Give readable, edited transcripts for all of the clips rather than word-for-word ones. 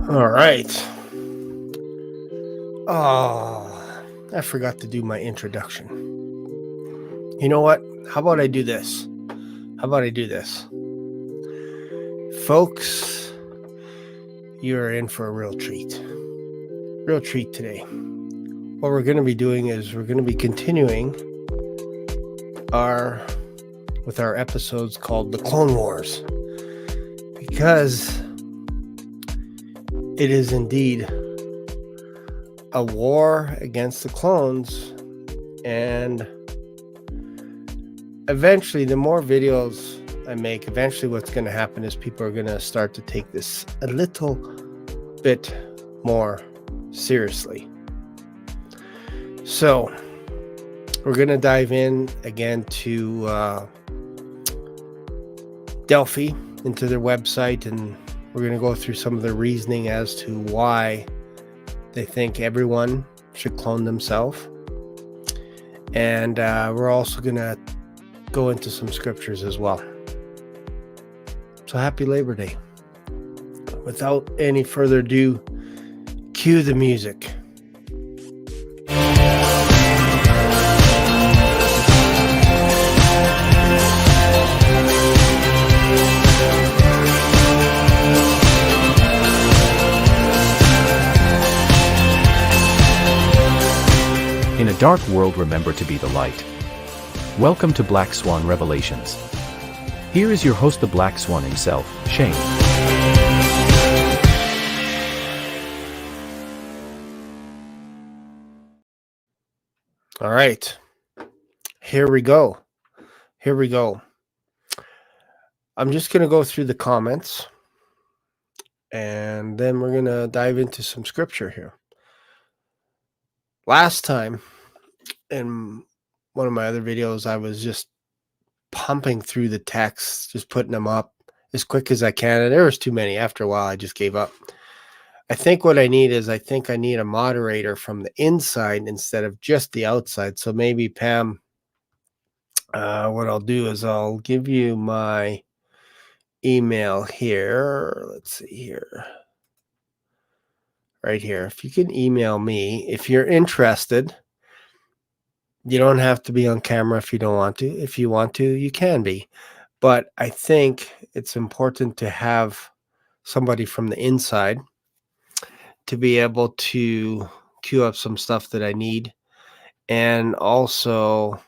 All right. Oh, I forgot to do my introduction. You know what? How about I do this? Folks, you're in for a real treat. Real treat today. What we're going to be doing is we're going to be continuing with our episodes called The Clone Wars. Because it is indeed a war against the clones, and eventually the more videos I make, eventually what's going to happen is people are going to start to take this a little bit more seriously. So we're going to dive in again to Delphi, into their website, and we're going to go through some of the reasoning as to why they think everyone should clone themselves. And we're also going to go into some scriptures as well. So happy Labor Day. Without any further ado, cue the music. In a dark world, remember to be the light. Welcome to Black Swan Revelations. Here is your host, the Black Swan himself, Shane. All right. Here we go. I'm just going to go through the comments, and then we're going to dive into some scripture here. Last time, in one of my other videos, I was just pumping through the texts, just putting them up as quick as I can, and there was too many. After a while, I just gave up. I think what I need is I need a moderator from the inside instead of just the outside. So maybe Pam, what I'll do is I'll give you my email here. Let's see here. Right here. If you can email me, if you're interested, you don't have to be on camera if you don't want to. If you want to, you can be. But I think it's important to have somebody from the inside to be able to queue up some stuff that I need. And also,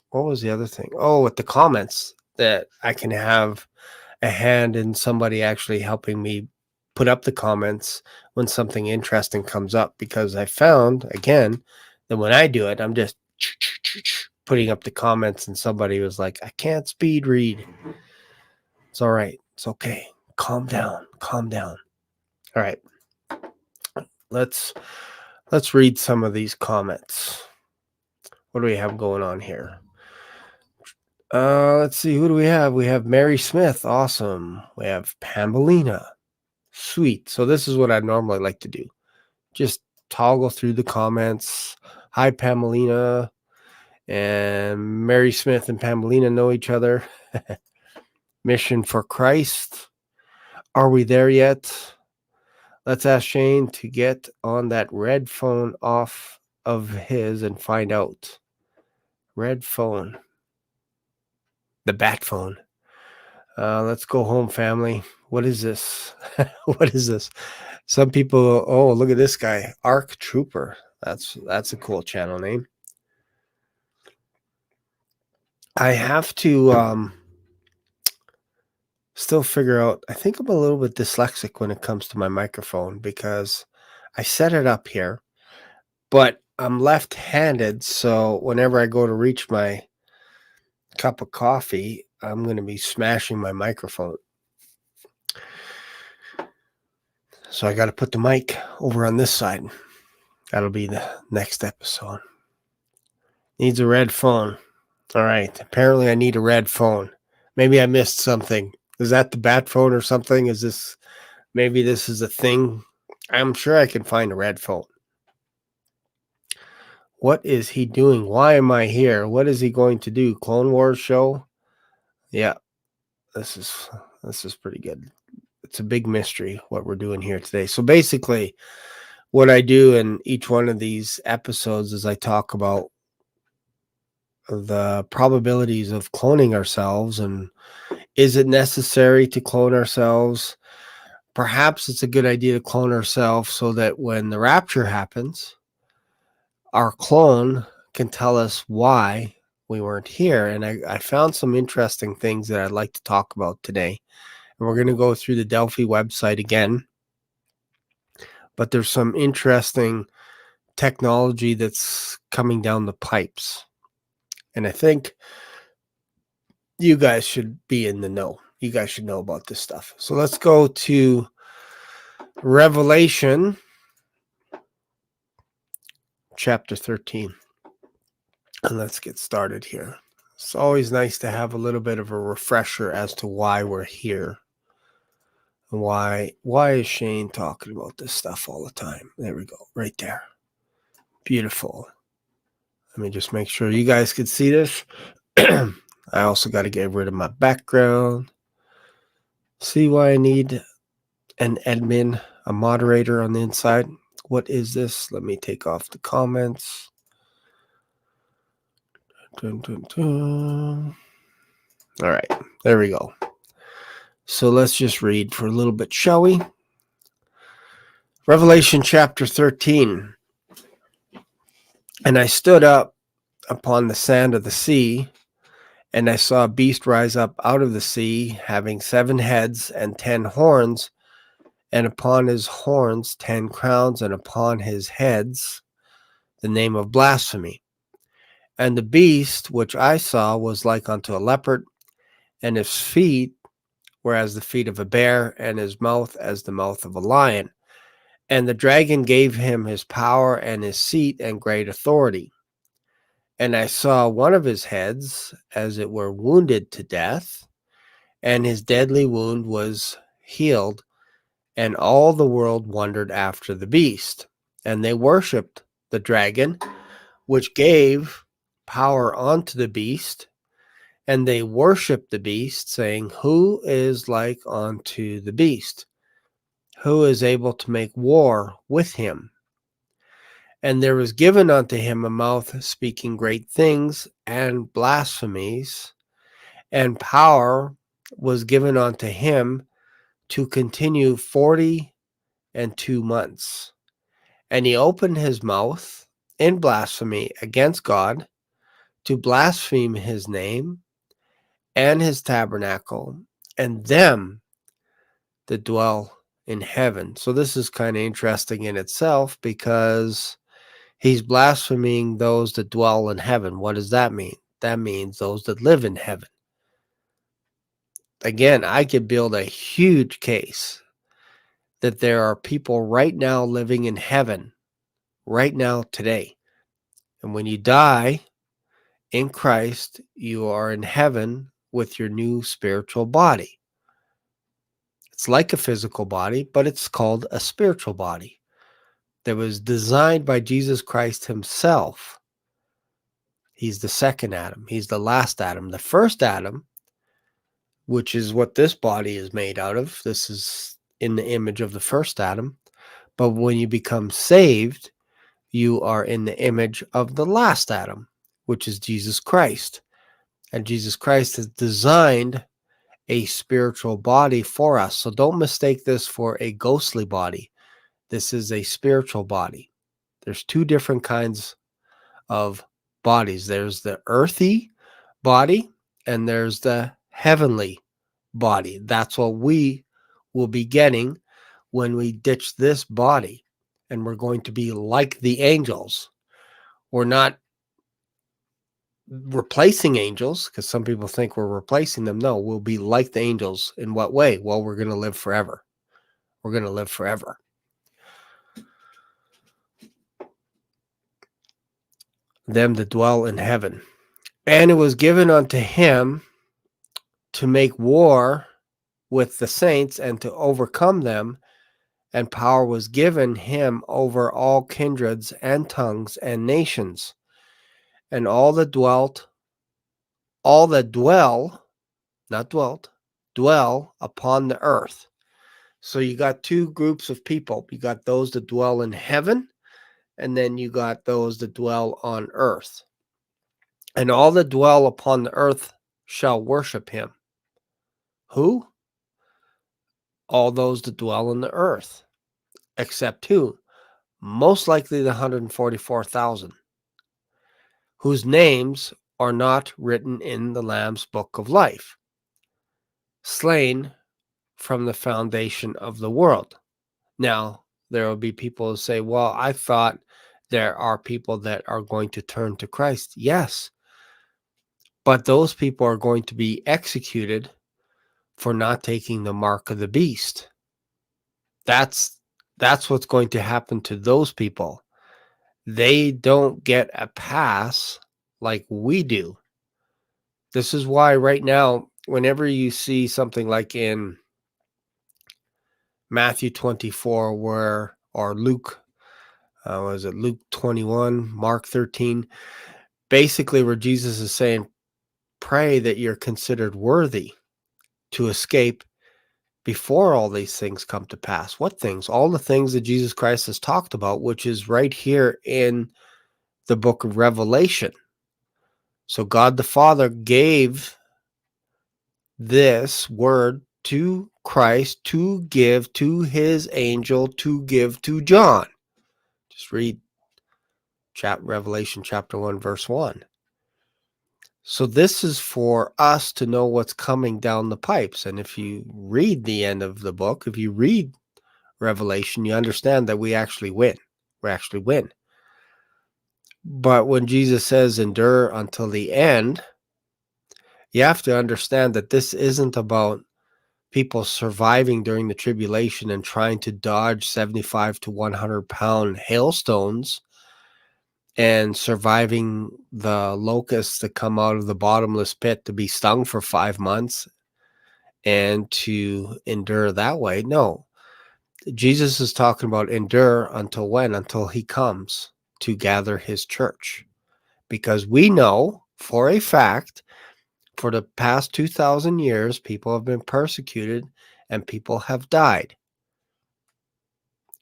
what was the other thing? Oh, with the comments, that I can have a hand in somebody actually helping me put up the comments when something interesting comes up. Because I found, again, that when I do it, I'm just putting up the comments, and somebody was like, I can't speed read. It's all right. It's okay. Calm down. All right. Let's read some of these comments. What do we have going on here? Let's see. Who do we have? We have Mary Smith. Awesome. We have Pambolina. Sweet. So this is what I normally like to do. Just toggle through the comments. Hi, Pambolina. And Mary Smith and Pambolina know each other. Mission for Christ. Are we there yet? Let's ask Shane to get on that red phone off of his and find out. Red phone. The bat phone. Let's go home, family. What is this? What is this? Some people, oh, look at this guy. Arc Trooper. That's a cool channel name. I have to still figure out. I think I'm a little bit dyslexic when it comes to my microphone, because I set it up here, but I'm left-handed, so whenever I go to reach my cup of coffee, I'm going to be smashing my microphone. So I got to put the mic over on this side. That'll be the next episode. Needs a red phone. All right. Apparently I need a red phone. Maybe I missed something. Is that the bat phone or something? Maybe this is a thing? I'm sure I can find a red phone. What is he doing? Why am I here? What is he going to do? Clone Wars show? Yeah. This is pretty good. It's a big mystery what we're doing here today. So basically, what I do in each one of these episodes is I talk about the probabilities of cloning ourselves, and is it necessary to clone ourselves? Perhaps it's a good idea to clone ourselves so that when the rapture happens, our clone can tell us why we weren't here. And I found some interesting things that I'd like to talk about today. And we're going to go through the Delphi website again. But there's some interesting technology that's coming down the pipes. And I think you guys should be in the know. You guys should know about this stuff. So let's go to Revelation chapter 13. And let's get started here. It's always nice to have a little bit of a refresher as to why we're here. And why is Shane talking about this stuff all the time? There we go, right there. Beautiful. Let me just make sure you guys can see this. I also got to get rid of my background. See why I need an admin, a moderator on the inside. What is this? Let me take off the comments. Dun, dun, dun. All right, there we go. So let's just read for a little bit, shall we? Revelation chapter 13. And I stood up upon the sand of the sea, and I saw a beast rise up out of the sea, having 7 heads and 10 horns, and upon his horns 10 crowns, and upon his heads the name of blasphemy. And the beast which I saw was like unto a leopard, and his feet were as the feet of a bear, and his mouth as the mouth of a lion. And the dragon gave him his power and his seat and great authority. And I saw one of his heads as it were wounded to death, and his deadly wound was healed, and all the world wondered after the beast. And they worshipped the dragon, which gave power unto the beast, and they worshipped the beast, saying, Who is like unto the beast? Who is able to make war with him? And there was given unto him a mouth speaking great things and blasphemies, and power was given unto him to continue 42 months. And he opened his mouth in blasphemy against God, to blaspheme his name and his tabernacle, and them that dwell in heaven. So this is kind of interesting in itself, because he's blaspheming those that dwell in heaven. What does that mean? That means those that live in heaven. Again, I could build a huge case that there are people right now living in heaven, right now, today. And when you die in Christ, you are in heaven with your new spiritual body. It's like a physical body, but it's called a spiritual body that was designed by Jesus Christ himself. He's the second Adam. He's the last Adam. The first Adam, which is what this body is made out of. This is in the image of the first Adam. But when you become saved, you are in the image of the last Adam, which is Jesus Christ. And Jesus Christ has designed a spiritual body for us. So don't mistake this for a ghostly body. This is a spiritual body. There's 2 different kinds of bodies. There's the earthy body, and there's the heavenly body. That's what we will be getting when we ditch this body, and we're going to be like the angels. We're not replacing angels, because some people think we're replacing them. No, we'll be like the angels. In what way? Well, we're going to live forever. We're going to live forever. Them that dwell in heaven. And it was given unto him to make war with the saints and to overcome them, and power was given him over all kindreds and tongues and nations, and all that dwell, not dwelt, dwell upon the earth. So you got two groups of people. You got those that dwell in heaven, and then you got those that dwell on earth. And all that dwell upon the earth shall worship him. Who? All those that dwell on the earth. Except who? Most likely the 144,000, whose names are not written in the Lamb's book of life, slain from the foundation of the world. Now, there will be people who say, well, I thought there are people that are going to turn to Christ. Yes, but those people are going to be executed for not taking the mark of the beast. That's what's going to happen to those people. They don't get a pass like we do. This is why right now, whenever you see something like in Matthew 24, or Luke, was it Luke 21, Mark 13, basically where Jesus is saying, pray that you're considered worthy to escape before all these things come to pass. What things? All the things that Jesus Christ has talked about, which is right here in the book of Revelation. So God the Father gave this word to Christ to give to his angel to give to John. Just read Revelation chapter 1, verse 1. So this is for us to know what's coming down the pipes. And if you read the end of the book, if you read Revelation, you understand that we actually win. We actually win. But when Jesus says endure until the end, you have to understand that this isn't about people surviving during the tribulation and trying to dodge 75 to 100-pound hailstones and surviving the locusts that come out of the bottomless pit to be stung for 5 months and to endure that way. No, Jesus is talking about endure until when? Until he comes to gather his church. Because we know for a fact, for the past 2,000 years, people have been persecuted and people have died.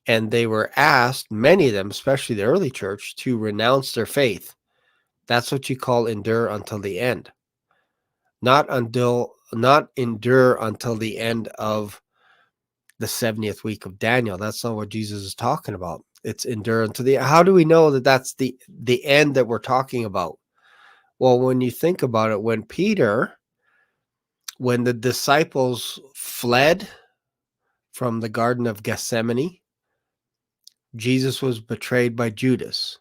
And they were asked, many of them, especially the early church, to renounce their faith. That's what you call endure until the end. Not endure until the end of the 70th week of Daniel. That's not what Jesus is talking about. It's endure until the. How do we know that that's the end that we're talking about? Well, when you think about it, when the disciples fled from the Garden of Gethsemane, Jesus was betrayed by Judas.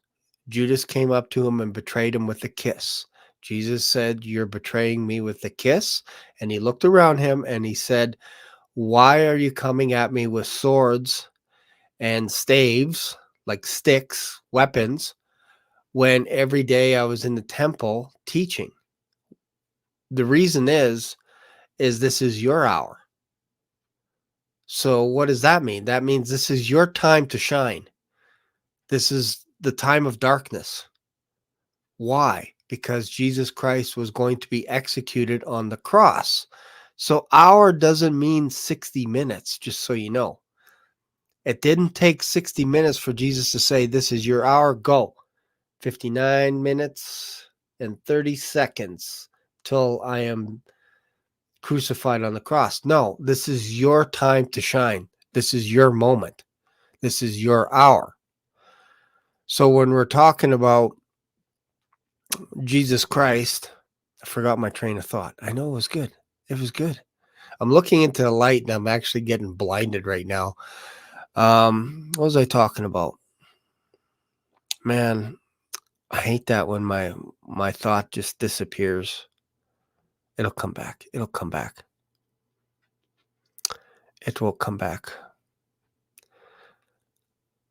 Judas came up to him and betrayed him with a kiss. Jesus said, "You're betraying me with a kiss." And he looked around him and he said, "Why are you coming at me with swords and staves, like sticks, weapons, when every day I was in the temple teaching?" The reason is this is your hour. So what does that mean? That means this is your time to shine. This is the time of darkness. Why? Because Jesus Christ was going to be executed on the cross. So hour doesn't mean 60 minutes, just so you know. It didn't take 60 minutes for Jesus to say, this is your hour, go. 59 minutes and 30 seconds till I am crucified on the cross. No, this is your time to shine. This is your moment. This is your hour. So when we're talking about Jesus Christ, I forgot my train of thought. I know it was good. It was good. I'm looking into the light and I'm actually getting blinded right now. What was I talking about? Man, I hate that when my thought just disappears. It'll come back. It'll come back. It will come back.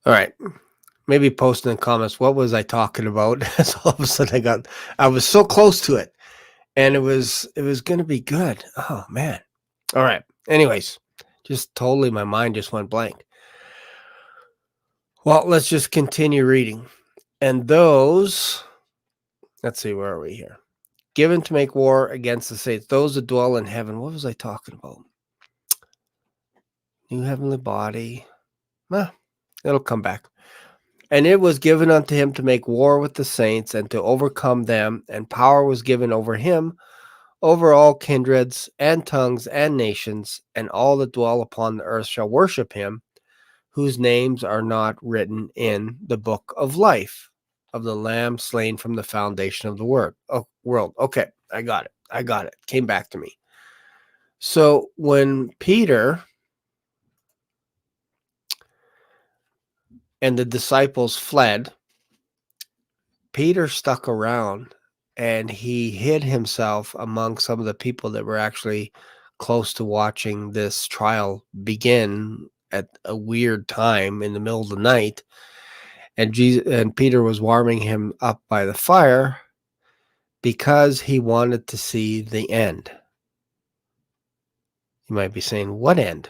All right. Maybe post in the comments, what was I talking about? So all of a sudden I was so close to it. And it was going to be good. Oh, man. All right. Anyways, just totally my mind just went blank. Well, let's just continue reading. And those, let's see, where are we here? Given to make war against the saints, those that dwell in heaven. What was I talking about? New heavenly body. Well, it'll come back. And it was given unto him to make war with the saints and to overcome them, and power was given over him over all kindreds and tongues and nations, and all that dwell upon the earth shall worship him, whose names are not written in the book of life of the Lamb slain from the foundation of the world. Okay, I got it. Came back to me. So when Peter and the disciples fled, Peter stuck around and he hid himself among some of the people that were actually close to watching this trial begin at a weird time in the middle of the night. And Peter was warming him up by the fire because he wanted to see the end. You might be saying, what end?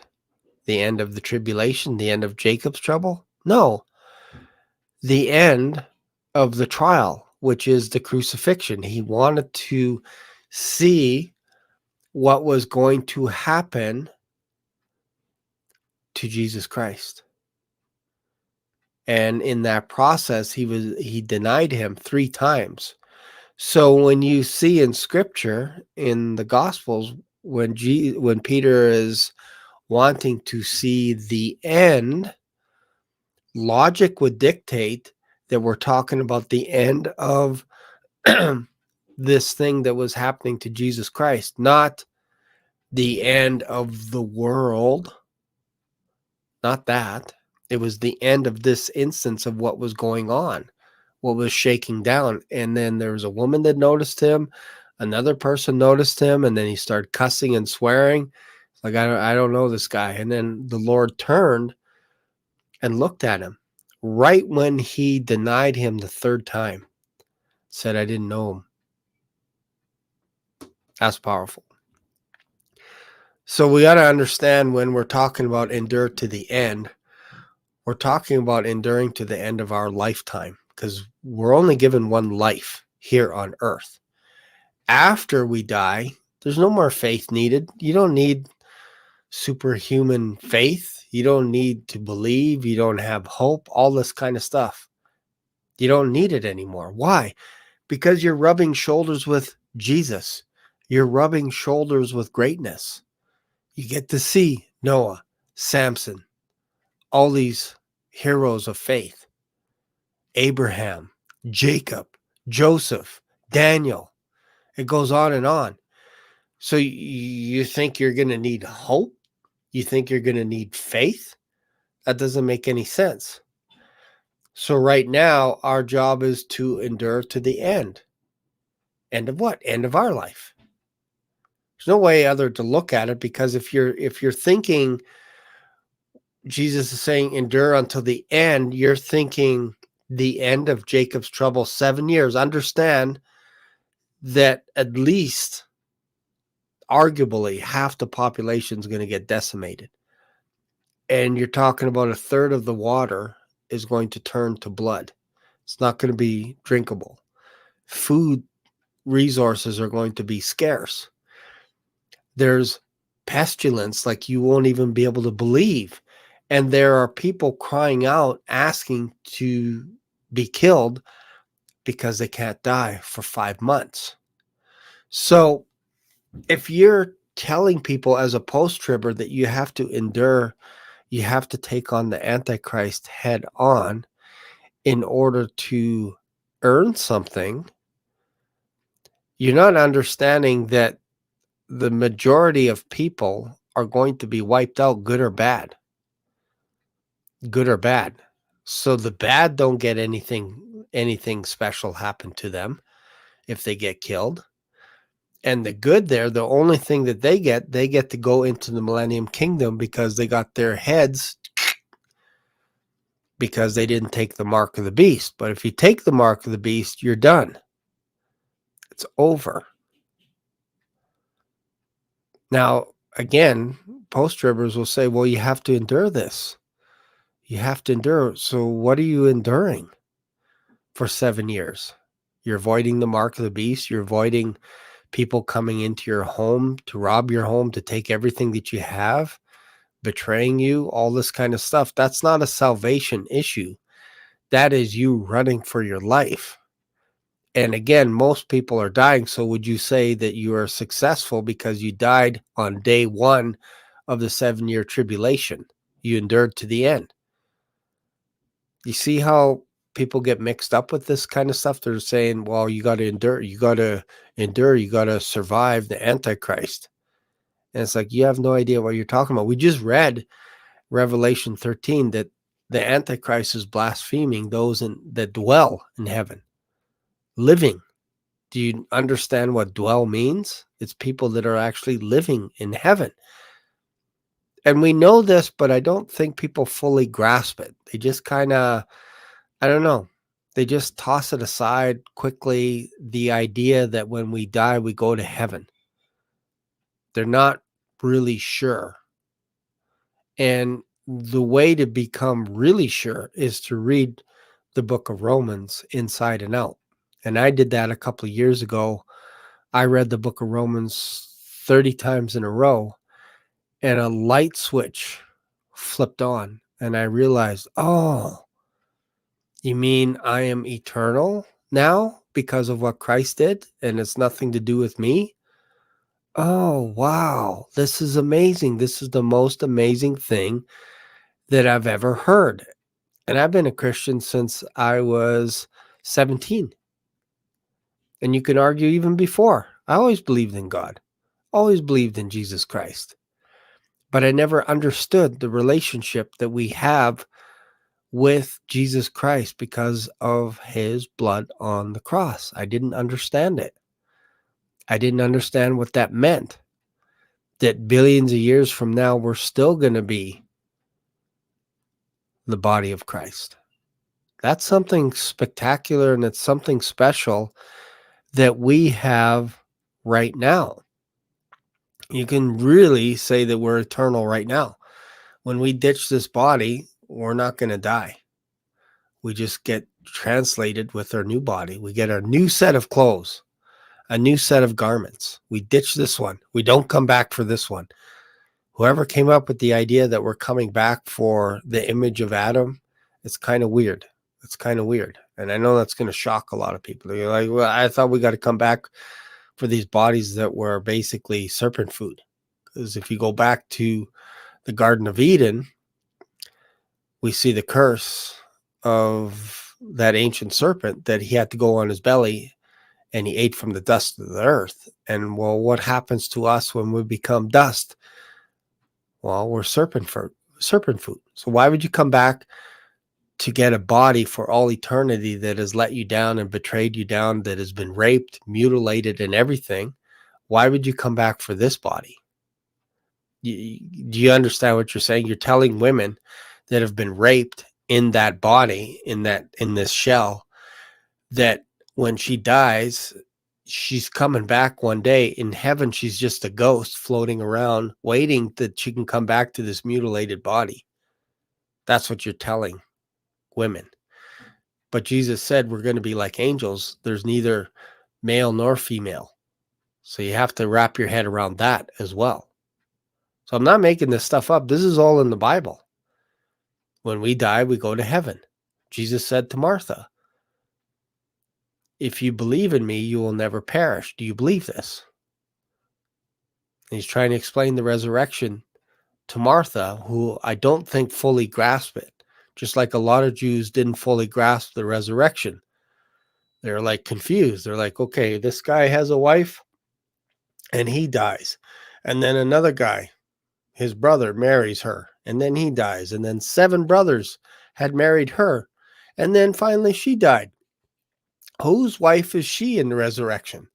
The end of the tribulation? The end of Jacob's trouble? No. The end of the trial, which is the crucifixion. He wanted to see what was going to happen to Jesus Christ. And in that process, he denied him 3 times. So when you see in scripture, in the Gospels, when Peter is wanting to see the end, logic would dictate that we're talking about the end of this thing that was happening to Jesus Christ, not the end of the world. Not that. It was the end of this instance of what was going on, what was shaking down. And then there was a woman that noticed him. Another person noticed him, and then he started cussing and swearing. Like, I don't know this guy. And then the Lord turned and looked at him right when he denied him the 3rd time. Said, I didn't know him. That's powerful. So we got to understand, when we're talking about endure to the end, we're talking about enduring to the end of our lifetime, because we're only given one life here on earth. After we die, there's no more faith needed. You don't need superhuman faith. You don't need to believe. You don't have hope, all this kind of stuff. You don't need it anymore. Why? Because you're rubbing shoulders with Jesus. You're rubbing shoulders with greatness. You get to see Noah, Samson, all these heroes of faith, Abraham, Jacob, Joseph, Daniel. It goes on and on. So you think you're going to need hope? You think you're going to need faith? That doesn't make any sense. So right now, our job is to endure to the end. End of what? End of our life. There's no way other to look at it, because if you're thinking Jesus is saying endure until the end, you're thinking the end of Jacob's trouble, 7 years. Understand that at least, arguably, half the population is going to get decimated. And you're talking about 1/3 of the water is going to turn to blood. It's not going to be drinkable. Food resources are going to be scarce. There's pestilence like you won't even be able to believe. And there are people crying out, asking to be killed because they can't die for 5 months. So if you're telling people as a post-tribber that you have to endure, you have to take on the Antichrist head on in order to earn something, you're not understanding that the majority of people are going to be wiped out, good or bad. Good or bad. So the bad don't get anything special happen to them if they get killed. And the good there, the only thing that they get to go into the Millennium Kingdom because they got their heads, because they didn't take the mark of the beast. But if you take the mark of the beast, you're done. It's over. Now, again, post-tribbers will say, well, you have to endure this. You have to endure. So what are you enduring for 7 years? You're avoiding the mark of the beast. You're avoiding people coming into your home to rob your home, to take everything that you have. betraying you, all this kind of stuff. That's not a salvation issue. That is you running for your life. And again, most people are dying. So would you say that you are successful because you died on day one of the 7-year tribulation? You endured to the end. You see how people get mixed up with this kind of stuff? They're saying, well, you got to endure, you got to survive the Antichrist. And it's like, you have no idea what you're talking about. We just read Revelation 13 that the Antichrist is blaspheming those that dwell in heaven, living. Do you understand what dwell means? It's people that are actually living in heaven. And we know this, but I don't think people fully grasp it. They just kind of, I don't know, they just toss it aside quickly, the idea that when we die, we go to heaven. They're not really sure. And the way to become really sure is to read the book of Romans inside and out. And I did that a couple of years ago. I read the book of Romans 30 times in a row, and a light switch flipped on. And I realized, oh, you mean I am eternal now because of what Christ did, and it's nothing to do with me? Oh, wow. This is amazing. This is the most amazing thing that I've ever heard. And I've been a Christian since I was 17. And you can argue even before. I always believed in God, always believed in Jesus Christ. But I never understood the relationship that we have with Jesus Christ because of his blood on the cross. I didn't understand it. I didn't understand what that meant. That billions of years from now, we're still going to be the body of Christ. That's something spectacular, and it's something special that we have right now. You can really say that we're eternal right now. When we ditch this body, we're not going to die. We just get translated with our new body. We get our new set of clothes, a new set of garments. We ditch this one. We don't come back for this one. Whoever came up with the idea that we're coming back for the image of Adam, it's kind of weird. It's kind of weird. And I know that's going to shock a lot of people. They're like, well, I thought we got to come back for these bodies that were basically serpent food. Because if you go back to the Garden of Eden, we see the curse of that ancient serpent that he had to go on his belly and he ate from the dust of the earth. And well, what happens to us when we become dust? Well, we're serpent food. So why would you come back to get a body for all eternity that has let you down and betrayed you down, that has been raped, mutilated, and everything? Why would you come back for this body? Do you understand what you're saying? You're telling women that have been raped in that body, in this shell, that when she dies, she's coming back one day. In heaven, she's just a ghost floating around, waiting that she can come back to this mutilated body. That's what you're telling women. But Jesus said we're going to be like angels. There's neither male nor female. So you have to wrap your head around that as well. So I'm not making this stuff up. This is all in the Bible. When we die, we go to heaven. Jesus said to Martha, if you believe in me, you will never perish. Do you believe this? And he's trying to explain the resurrection to Martha, who I don't think fully grasped it. Just like a lot of Jews didn't fully grasp the resurrection. They're like confused. They're like, okay, this guy has a wife and he dies. And then another guy, his brother, marries her and then he dies. And then 7 brothers had married her. And then finally she died. Whose wife is she in the resurrection?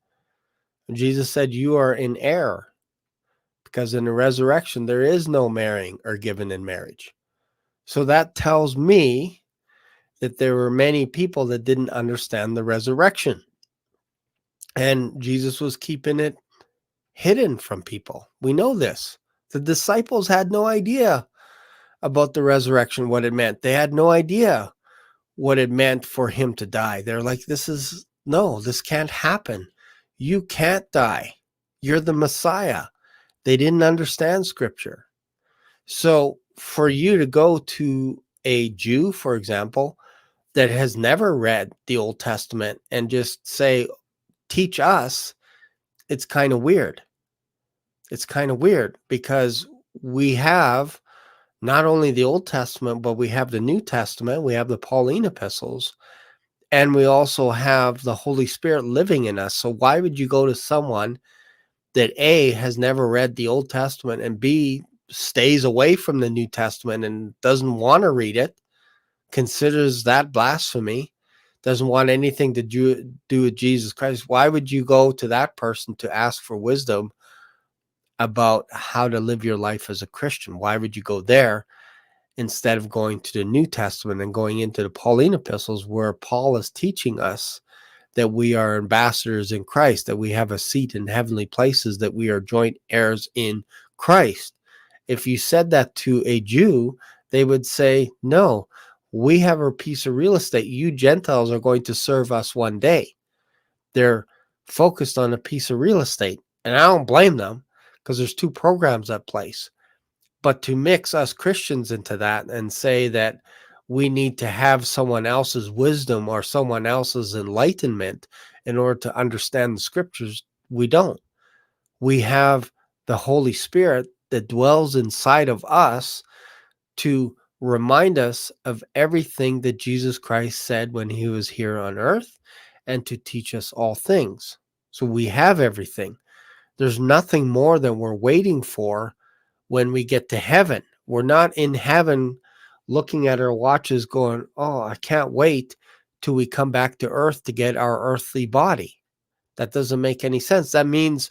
And Jesus said, you are in error, because in the resurrection, there is no marrying or given in marriage. So that tells me that there were many people that didn't understand the resurrection. And Jesus was keeping it hidden from people. We know this. The disciples had no idea about the resurrection, what it meant. They had no idea what it meant for him to die. They're like, this can't happen. You can't die. You're the Messiah. They didn't understand scripture. So for you to go to a Jew, for example, that has never read the Old Testament and just say, teach us, it's kind of weird. It's kind of weird because we have not only the Old Testament, but we have the New Testament, we have the Pauline epistles, and we also have the Holy Spirit living in us. So why would you go to someone that A, has never read the Old Testament, and B, stays away from the New Testament and doesn't want to read it, considers that blasphemy, doesn't want anything to do with Jesus Christ? Why would you go to that person to ask for wisdom about how to live your life as a Christian? Why would you go there instead of going to the New Testament and going into the Pauline epistles, where Paul is teaching us that we are ambassadors in Christ, that we have a seat in heavenly places, that we are joint heirs in Christ? If you said that to a Jew, they would say, no, we have a piece of real estate. You Gentiles are going to serve us one day. They're focused on a piece of real estate. And I don't blame them, because there's two programs at place. But to mix us Christians into that and say that we need to have someone else's wisdom or someone else's enlightenment in order to understand the scriptures, we don't. We have the Holy Spirit that dwells inside of us to remind us of everything that Jesus Christ said when he was here on earth, and to teach us all things. So we have everything. There's nothing more than we're waiting for when we get to heaven. We're not in heaven looking at our watches going, oh, I can't wait till we come back to earth to get our earthly body. That doesn't make any sense. That means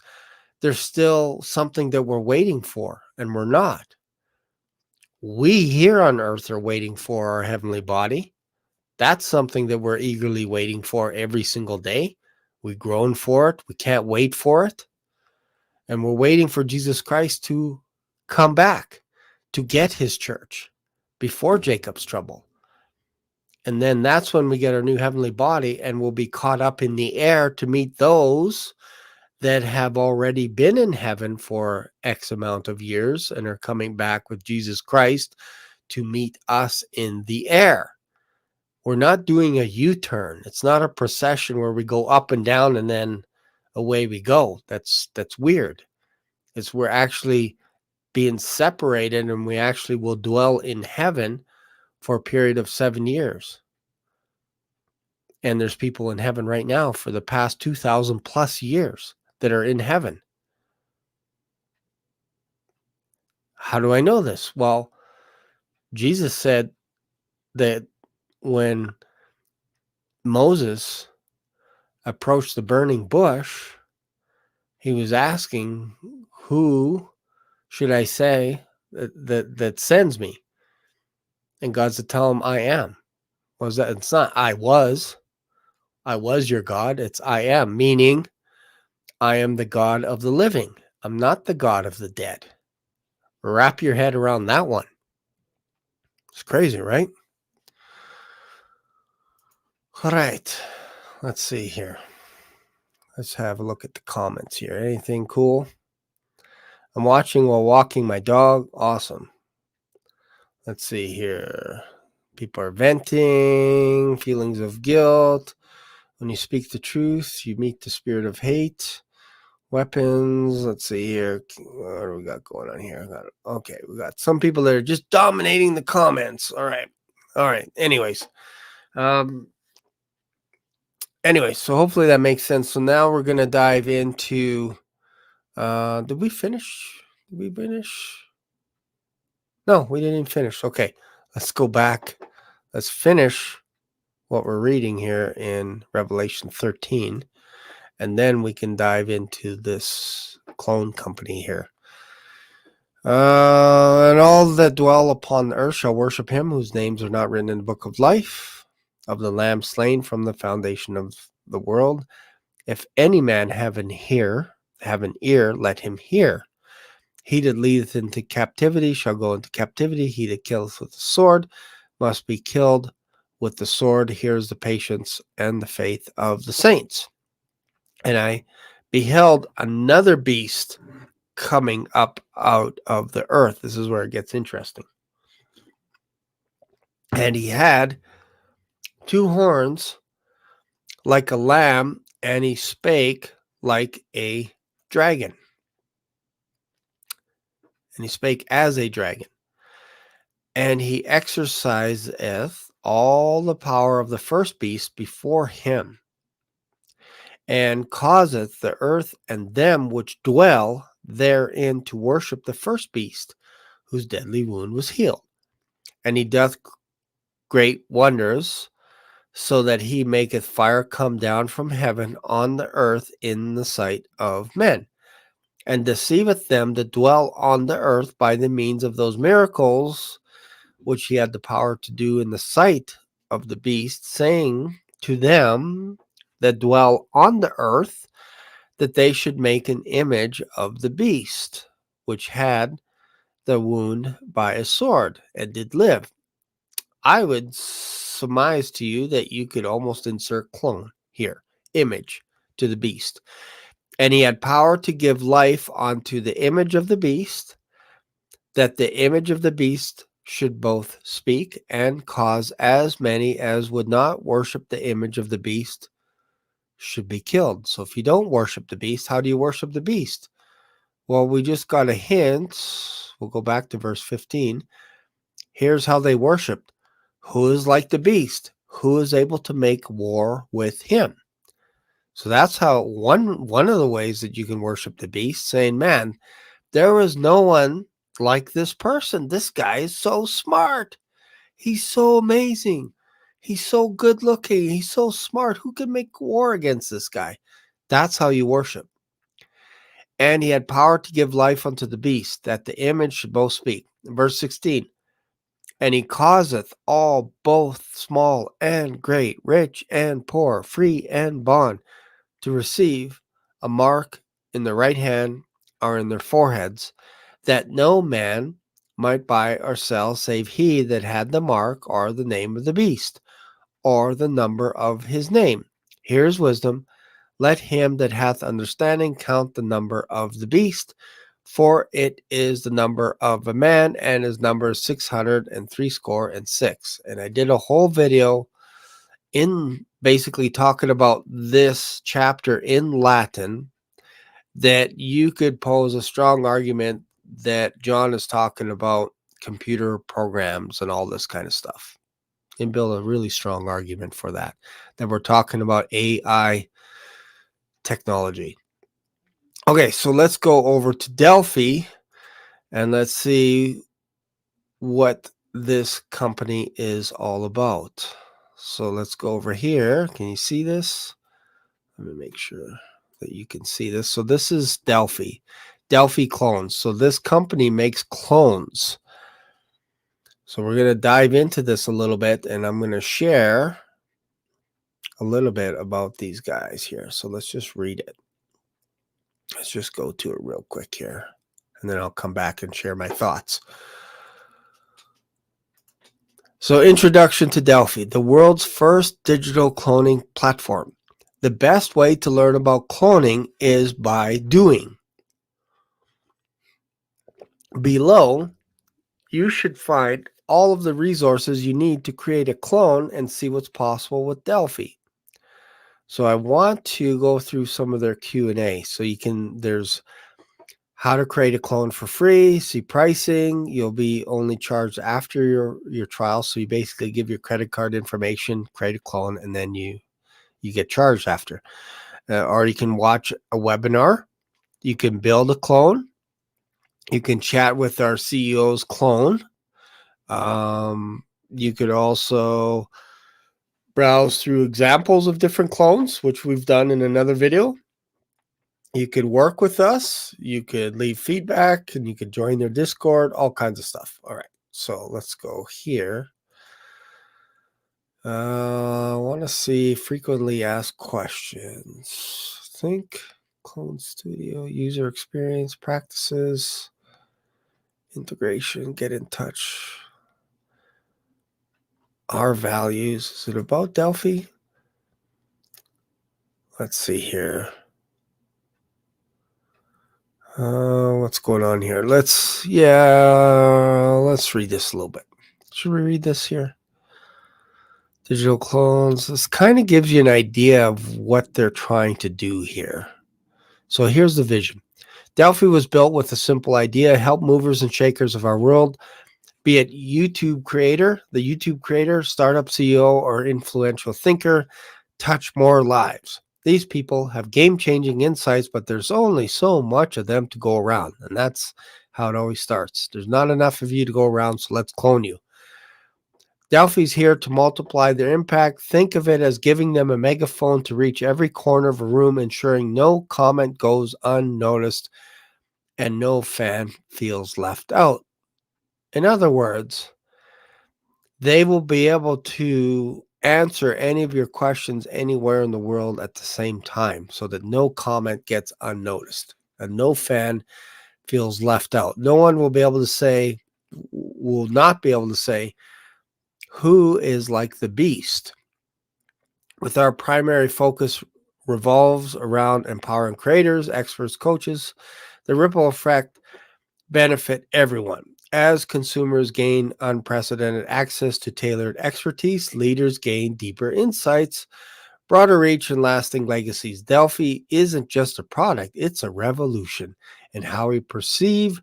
there's still something that we're waiting for, and we're not. We here on earth are waiting for our heavenly body. That's something that we're eagerly waiting for every single day. We groan for it. We can't wait for it. And we're waiting for Jesus Christ to come back to get his church before Jacob's trouble. And then that's when we get our new heavenly body, and we'll be caught up in the air to meet those that have already been in heaven for X amount of years and are coming back with Jesus Christ to meet us in the air. We're not doing a U-turn. It's not a procession where we go up and down and then away we go. That's weird. It's we're actually being separated, and we actually will dwell in heaven for a period of 7 years. And there's people in heaven right now for the past 2,000 plus years that are in heaven. How do I know this? Well, Jesus said that when Moses approached the burning bush, he was asking, who should I say that sends me? And God said, tell him I am. What was that? It's not I was your God. It's I am, meaning I am the God of the living. I'm not the God of the dead. Wrap your head around that one. It's crazy, right? All right. Let's see here. Let's have a look at the comments here. Anything cool? I'm watching while walking my dog. Awesome. Let's see here. People are venting, feelings of guilt. When you speak the truth, you meet the spirit of hate. Weapons. Let's see here. What do we got going on here? Okay, we got some people that are just dominating the comments. All right. Anyways. So hopefully that makes sense. So now we're gonna dive into did we finish? No, we didn't finish. Okay, let's go back. Let's finish what we're reading here in Revelation 13, and then we can dive into this clone company here. And all that dwell upon the earth shall worship him, whose names are not written in the book of life of the Lamb slain from the foundation of the world. If any man have an ear, let him hear. He that leadeth into captivity shall go into captivity. He that killeth with the sword must be killed with the sword. Here's the patience and the faith of the saints. And I beheld another beast coming up out of the earth. This is where it gets interesting. And he had 2 horns like a lamb, and he spake like a dragon. And he spake as a dragon. And he exerciseth all the power of the first beast before him, and causeth the earth and them which dwell therein to worship the first beast, whose deadly wound was healed. And he doth great wonders, so that he maketh fire come down from heaven on the earth in the sight of men, and deceiveth them that dwell on the earth by the means of those miracles which he had the power to do in the sight of the beast, saying to them that dwell on the earth that they should make an image of the beast, which had the wound by a sword and did live. I would surmise to you that you could almost insert clone here, image to the beast. And he had power to give life unto the image of the beast, that the image of the beast should both speak and cause as many as would not worship the image of the beast should be killed. So if you don't worship the beast, how do you worship the beast? Well, we just got a hint. We'll go back to verse 15. Here's how they worshiped. Who is like the beast? Who is able to make war with him? So that's how one of the ways that you can worship the beast, saying, man, there is no one like this person. This guy is so smart. He's so amazing. He's so good looking. He's so smart. Who can make war against this guy? That's how you worship. And he had power to give life unto the beast, that the image should both speak. Verse 16. And he causeth all, both small and great, rich and poor, free and bond, to receive a mark in their right hand or in their foreheads, that no man might buy or sell save he that had the mark or the name of the beast, or the number of his name. Here's wisdom. Let him that hath understanding count the number of the beast, for it is the number of a man, and his number is 666. And I did a whole video in basically talking about this chapter in Latin, that you could pose a strong argument that John is talking about computer programs and all this kind of stuff, and build a really strong argument for that we're talking about AI technology. Okay, so let's go over to Delphi and let's see what this company is all about. So let's go over here. Can you see this? Let me make sure that you can see this. So this is Delphi clones. So this company makes clones. So we're going to dive into this a little bit, and I'm going to share a little bit about these guys here. So let's just read it. Let's just go to it real quick here, and then I'll come back and share my thoughts. So, introduction to Delphi, the world's first digital cloning platform. The best way to learn about cloning is by doing. Below, you should find all of the resources you need to create a clone and see what's possible with Delphi. So I want to go through some of their Q&A. So there's how to create a clone for free, see pricing. You'll be only charged after your trial. So you basically give your credit card information, create a clone, and then you get charged after. Or you can watch a webinar. You can build a clone. You can chat with our CEO's clone. You could also browse through examples of different clones, which we've done in another video. You could work with us. You could leave feedback, and you could join their Discord, all kinds of stuff. All right, so let's go here. I want to see frequently asked questions. Think clone studio, user experience, practices, integration, get in touch. Our values. Is it about Delphi? Let's see here. What's going on here? Let's read this a little bit. Should we read this here? Digital clones. This kind of gives you an idea of what they're trying to do here. So here's the vision. Delphi was built with a simple idea: help movers and shakers of our world, be it the YouTube creator, startup CEO, or influential thinker, touch more lives. These people have game-changing insights, but there's only so much of them to go around, and that's how it always starts. There's not enough of you to go around, so let's clone you. Delphi's here to multiply their impact. Think of it as giving them a megaphone to reach every corner of a room, ensuring no comment goes unnoticed and no fan feels left out. In other words, they will be able to answer any of your questions anywhere in the world at the same time, so that no comment gets unnoticed and no fan feels left out. No one will not be able to say who is like the beast. With our primary focus revolves around empowering creators, experts, coaches, the ripple effect benefit everyone. As consumers gain unprecedented access to tailored expertise, leaders gain deeper insights, broader reach, and lasting legacies. Delphi isn't just a product, it's a revolution in how we perceive,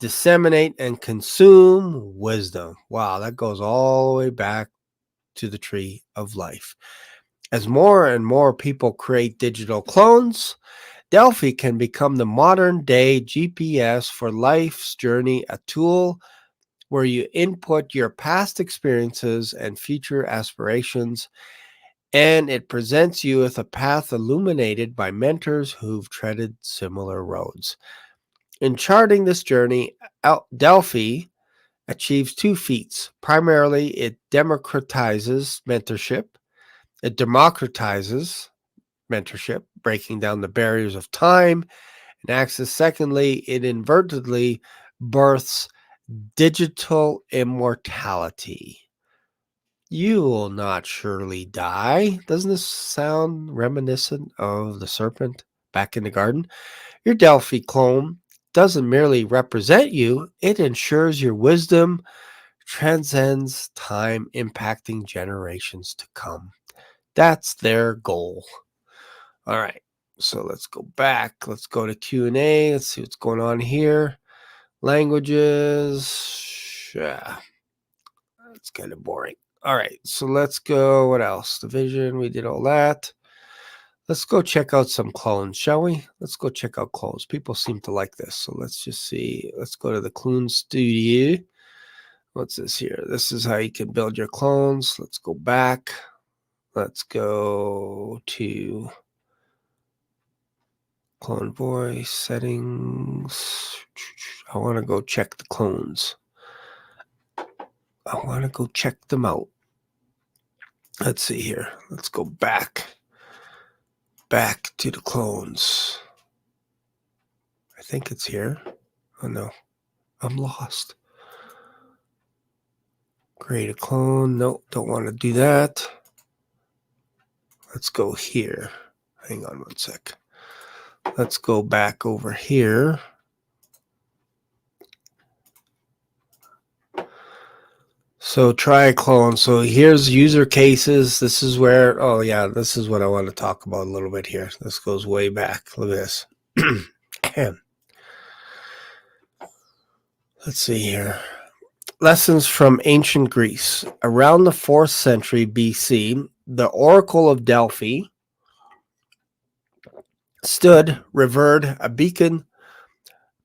disseminate, and consume wisdom. Wow, that goes all the way back to the tree of life. As more and more people create digital clones, Delphi can become the modern day GPS for life's journey, a tool where you input your past experiences and future aspirations, and it presents you with a path illuminated by mentors who've treaded similar roads. In charting this journey, Delphi achieves two feats. Primarily, it democratizes mentorship, breaking down the barriers of time and access. Secondly, it inadvertently births digital immortality. You will not surely die. Doesn't this sound reminiscent of the serpent back in the garden? Your Delphi clone doesn't merely represent you, it ensures your wisdom transcends time, impacting generations to come. That's their goal. All right, so let's go back. Let's go to Q&A. Let's see what's going on here. Languages. Yeah, that's kind of boring. All right, so let's go. What else? Division. We did all that. Let's go check out some clones, shall we? Let's go check out clones. People seem to like this. So let's just see. Let's go to the Clone Studio. What's this here? This is how you can build your clones. Let's go back. Let's go to clone voice settings. I want to go check the clones. I want to go check them out. Let's see here. Let's go back to the clones. I think it's here. Oh no, I'm lost. Create a clone. Nope, don't want to do that. Let's go here. Hang on one sec. Let's go back over here. So try a clone. So here's user cases. This is where, oh yeah, this is what I want to talk about a little bit here. This goes way back. Look at this. Let's see here. Lessons from ancient Greece. Around the 4th century BC, the Oracle of Delphi stood revered, a beacon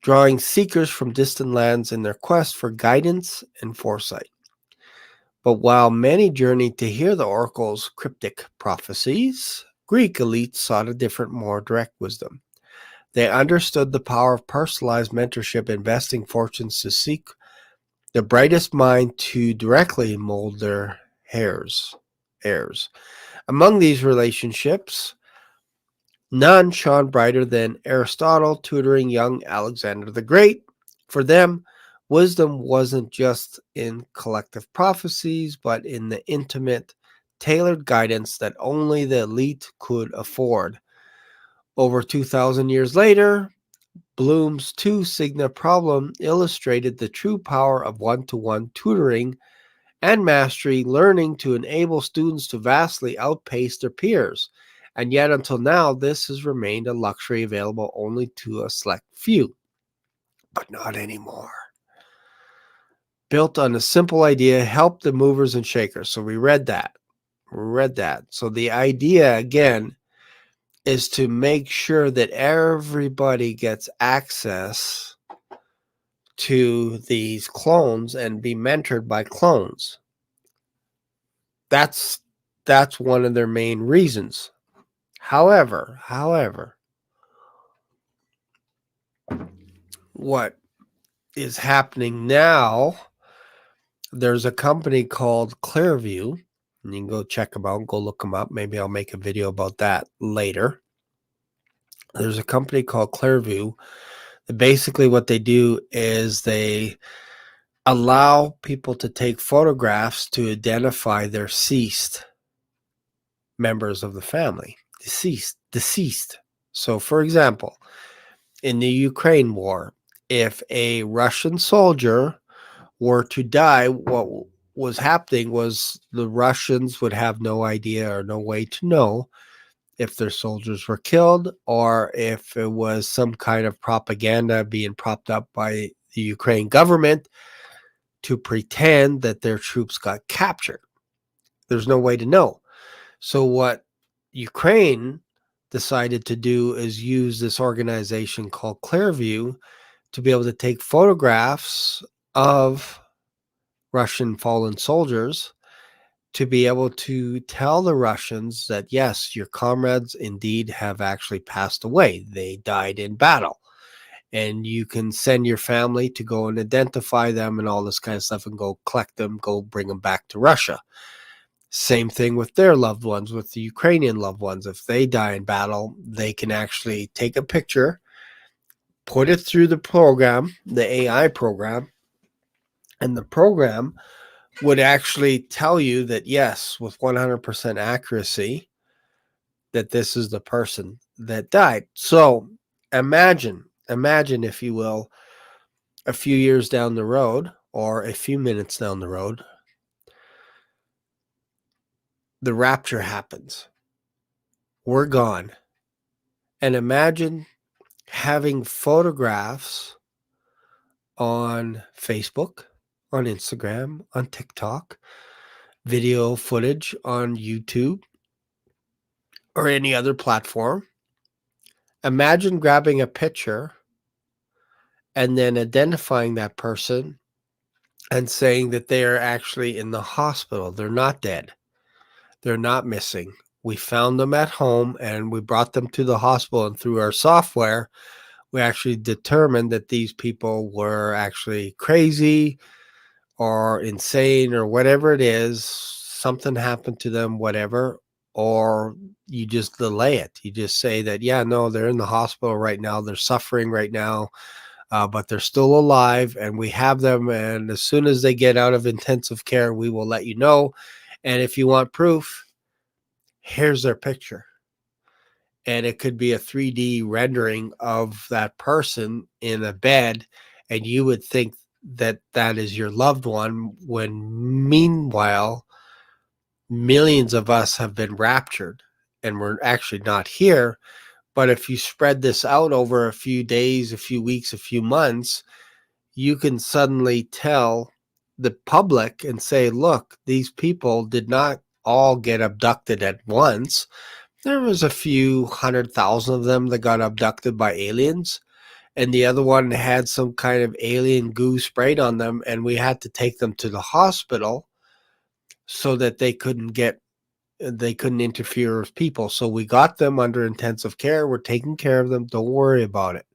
drawing seekers from distant lands in their quest for guidance and foresight. But while many journeyed to hear the oracle's cryptic prophecies, Greek elites sought a different, more direct wisdom. They understood the power of personalized mentorship, investing fortunes to seek the brightest mind to directly mold their heirs. Among these relationships, none shone brighter than Aristotle tutoring young Alexander the Great. For them, wisdom wasn't just in collective prophecies, but in the intimate, tailored guidance that only the elite could afford. Over 2,000 years later, Bloom's 2 Sigma problem illustrated the true power of one-to-one tutoring and mastery learning to enable students to vastly outpace their peers. And yet, until now, this has remained a luxury available only to a select few. But not anymore. Built on a simple idea, help the movers and shakers. So we read that. So the idea, again, is to make sure that everybody gets access to these clones and be mentored by clones. That's one of their main reasons. However, what is happening now, there's a company called Clearview, and you can go check them out, go look them up. Maybe I'll make a video about that later. There's a company called Clearview. Basically, what they do is they allow people to take photographs to identify their deceased members of the family. Deceased. So, for example, in the Ukraine war, if a Russian soldier were to die, what was happening was the Russians would have no idea or no way to know if their soldiers were killed or if it was some kind of propaganda being propped up by the Ukraine government to pretend that their troops got captured. There's no way to know. So what Ukraine decided to do is use this organization called Clearview to be able to take photographs of Russian fallen soldiers to be able to tell the Russians that, yes, your comrades indeed have actually passed away. They died in battle. And you can send your family to go and identify them and all this kind of stuff and go collect them, go bring them back to Russia. Same thing with their loved ones, with the Ukrainian loved ones. If they die in battle, they can actually take a picture, put it through the program, the AI program, and the program would actually tell you that, yes, with 100% accuracy, that this is the person that died. So imagine, if you will, a few years down the road or a few minutes down the road, the rapture happens. We're gone. And imagine having photographs on Facebook, on Instagram, on TikTok, video footage on YouTube, or any other platform. Imagine grabbing a picture and then identifying that person and saying that they are actually in the hospital. They're not dead. They're not missing. We found them at home and we brought them to the hospital, and through our software, we actually determined that these people were actually crazy or insane or whatever it is. Something happened to them, whatever, or you just delay it. You just say that, yeah, no, they're in the hospital right now. They're suffering right now, but they're still alive and we have them. And as soon as they get out of intensive care, we will let you know. And if you want proof, here's their picture. And it could be a 3D rendering of that person in a bed. And you would think that that is your loved one, when meanwhile, millions of us have been raptured and we're actually not here. But if you spread this out over a few days, a few weeks, a few months, you can suddenly tell the public and say, look, these people did not all get abducted at once. There was a few 100,000 of them that got abducted by aliens, and the other one had some kind of alien goo sprayed on them, and we had to take them to the hospital so that they couldn't interfere with people. So we got them under intensive care. We're taking care of them. Don't worry about it.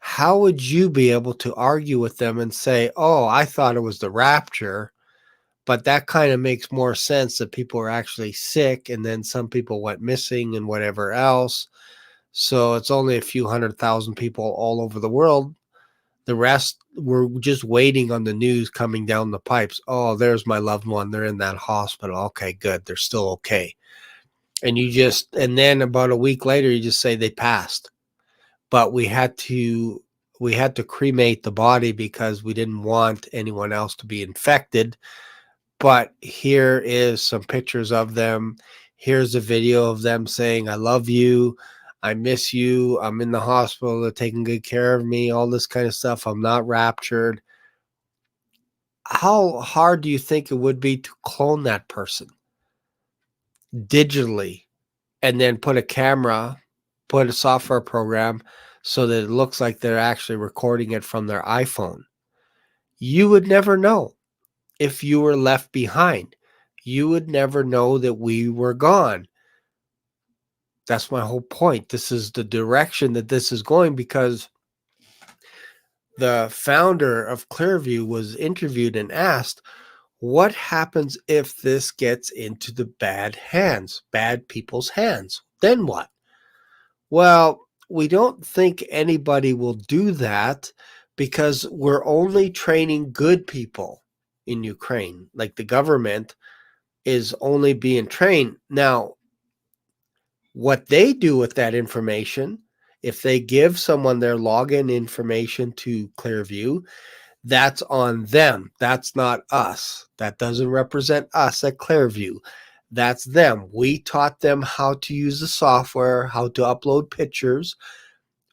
How would you be able to argue with them and say, oh, I thought it was the rapture, but that kind of makes more sense that people are actually sick and then some people went missing and whatever else. So it's only a few 100,000 people all over the world. The rest were just waiting on the news coming down the pipes. Oh, there's my loved one. They're in that hospital. Okay, good. They're still okay. And then about a week later, you just say they passed. but we had to cremate the body because we didn't want anyone else to be infected. But here is some pictures of them. Here's a video of them saying, I love you. I miss you. I'm in the hospital. They're taking good care of me. All this kind of stuff. I'm not raptured. How hard do you think it would be to clone that person digitally and then put a software program so that it looks like they're actually recording it from their iPhone? You would never know if you were left behind. You would never know that we were gone. That's my whole point. This is the direction that this is going, because the founder of Clearview was interviewed and asked, what happens if this gets into the bad people's hands? Then what? Well, we don't think anybody will do that because we're only training good people in Ukraine. Like, the government is only being trained. Now, what they do with that information, if they give someone their login information to Clearview, that's on them. That's not us. That doesn't represent us at Clearview. That's them. We taught them how to use the software, how to upload pictures.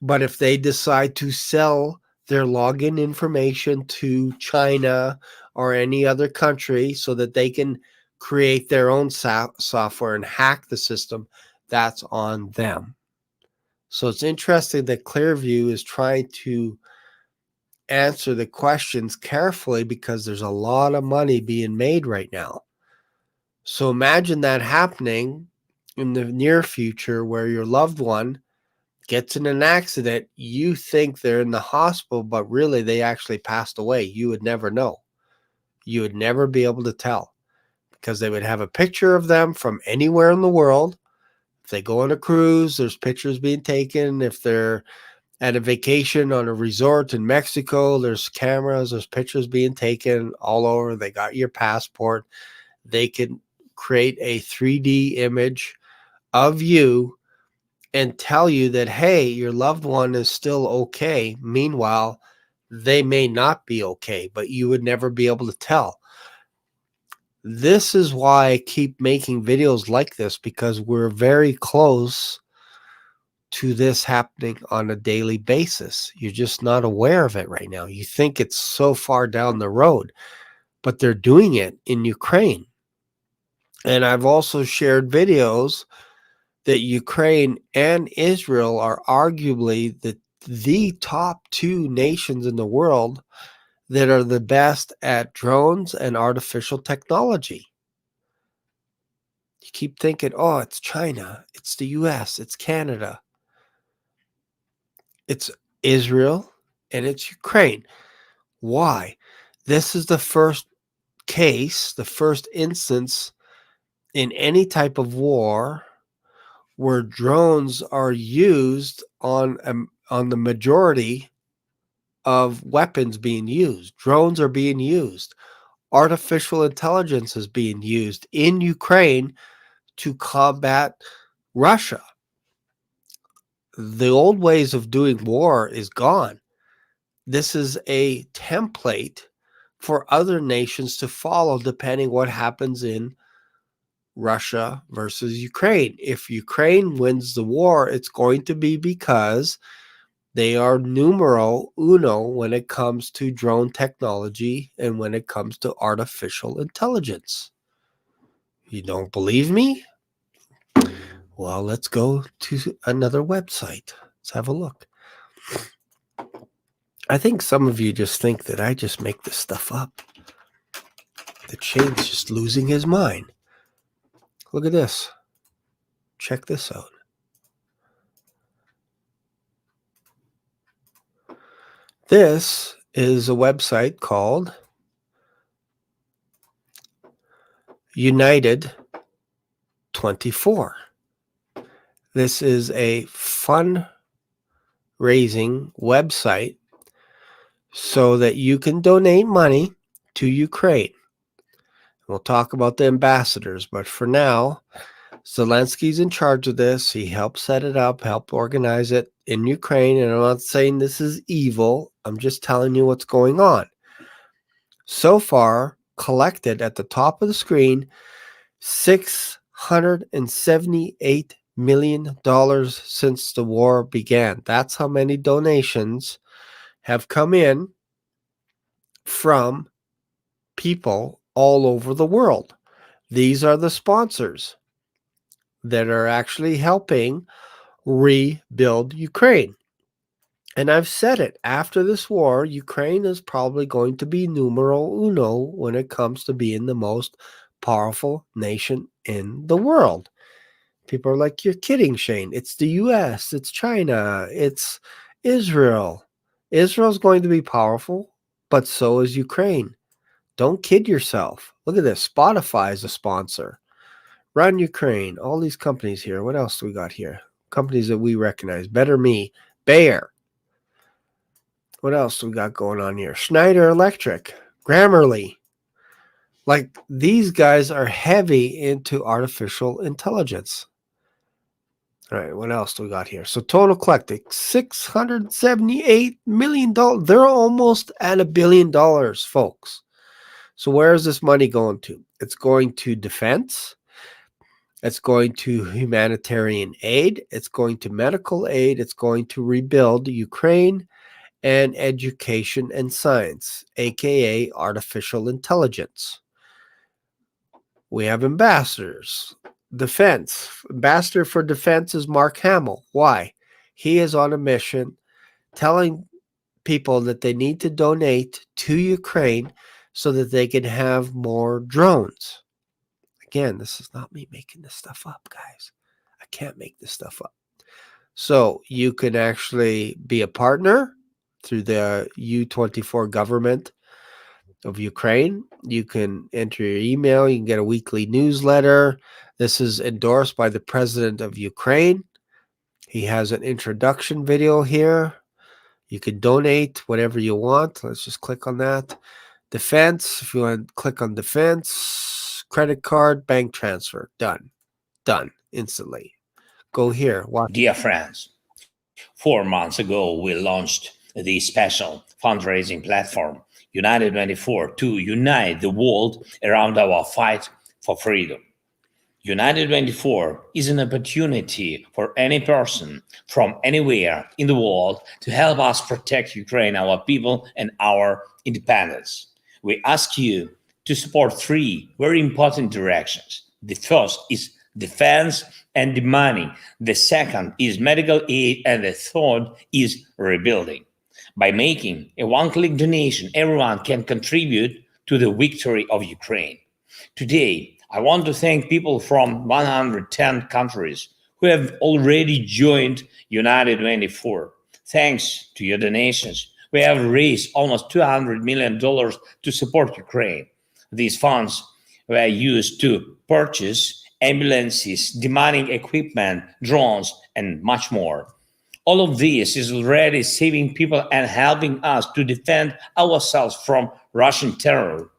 But if they decide to sell their login information to China or any other country so that they can create their own software and hack the system, that's on them. So it's interesting that Clearview is trying to answer the questions carefully because there's a lot of money being made right now. So imagine that happening in the near future, where your loved one gets in an accident. You think they're in the hospital, but really they actually passed away. You would never know. You would never be able to tell, because they would have a picture of them from anywhere in the world. If they go on a cruise, there's pictures being taken. If they're at a vacation on a resort in Mexico, there's cameras, there's pictures being taken all over. They got your passport. They can create a 3D image of you and tell you that, hey, your loved one is still okay. Meanwhile, they may not be okay, but you would never be able to tell. This is why I keep making videos like this, because we're very close to this happening on a daily basis. You're just not aware of it right now. You think it's so far down the road, but they're doing it in Ukraine. And I've also shared videos that Ukraine and Israel are arguably the top two nations in the world that are the best at drones and artificial technology. You keep thinking, oh, it's China, it's the US, it's Canada. It's Israel and it's Ukraine. Why? This is the first case, the first instance in any type of war where drones are used on the majority of weapons being used. Drones are being used. Artificial intelligence is being used in Ukraine to combat Russia. The old ways of doing war is gone. This is a template for other nations to follow, depending what happens in Russia versus Ukraine. If Ukraine wins the war, it's going to be because they are numero uno when it comes to drone technology and when it comes to artificial intelligence. You don't believe me? Well, let's go to another website. Let's have a look. I think some of you just think that I just make this stuff up. That Shane's just losing his mind. Look at this. Check this out. This is a website called United24. This is a fundraising website so that you can donate money to Ukraine. We'll talk about the ambassadors, but for now, Zelensky's in charge of this. He helped set it up, helped organize it. in Ukraine, and I'm not saying this is evil. I'm just telling you what's going on. So far, collected at the top of the screen, $678 million since the war began. That's how many donations have come in from people all over the world. These are the sponsors that are actually helping rebuild Ukraine. And I've said it, after this war, Ukraine is probably going to be numero uno when it comes to being the most powerful nation in the world. People are like, you're kidding, Shane. It's the US, it's China, it's Israel. Israel's going to be powerful, but so is Ukraine. Don't kid yourself. Look at this. Spotify is a sponsor. Run Ukraine. All these companies here. What else do we got here? Companies that we recognize. Better Me. Bayer. What else do we got going on here? Schneider Electric. Grammarly. Like, these guys are heavy into artificial intelligence. All right, what else do we got here? So total collected, $678 million. They're almost at $1 billion, folks. So where is this money going to? It's going to defense. It's going to humanitarian aid. It's going to medical aid. It's going to rebuild Ukraine, and education and science, aka artificial intelligence. We have ambassadors. Defense. Ambassador for defense is Mark Hamill. Why? He is on a mission telling people that they need to donate to Ukraine so that they can have more drones. Again, this is not me making this stuff up, guys. I can't make this stuff up. So you can actually be a partner through the U24 government of Ukraine. You can enter your email. You can get a weekly newsletter. This is endorsed by the president of Ukraine. He has an introduction video here. You can donate whatever you want. Let's just click on that. Defense, if you want to click on defense, credit card, bank transfer, done. Done instantly. Go here. Watch. Dear friends, 4 months ago, we launched the special fundraising platform, United24, to unite the world around our fight for freedom. United24 is an opportunity for any person from anywhere in the world to help us protect Ukraine, our people, and our independence. We ask you to support 3 very important directions. The first is defense and the money. The second is medical aid, and the third is rebuilding. By making a one-click donation, everyone can contribute to the victory of Ukraine. Today, I want to thank people from 110 countries who have already joined United24. Thanks to your donations, we have raised almost $200 million to support Ukraine. These funds were used to purchase ambulances, demanding equipment, drones, and much more. All of this is already saving people and helping us to defend ourselves from Russian terror.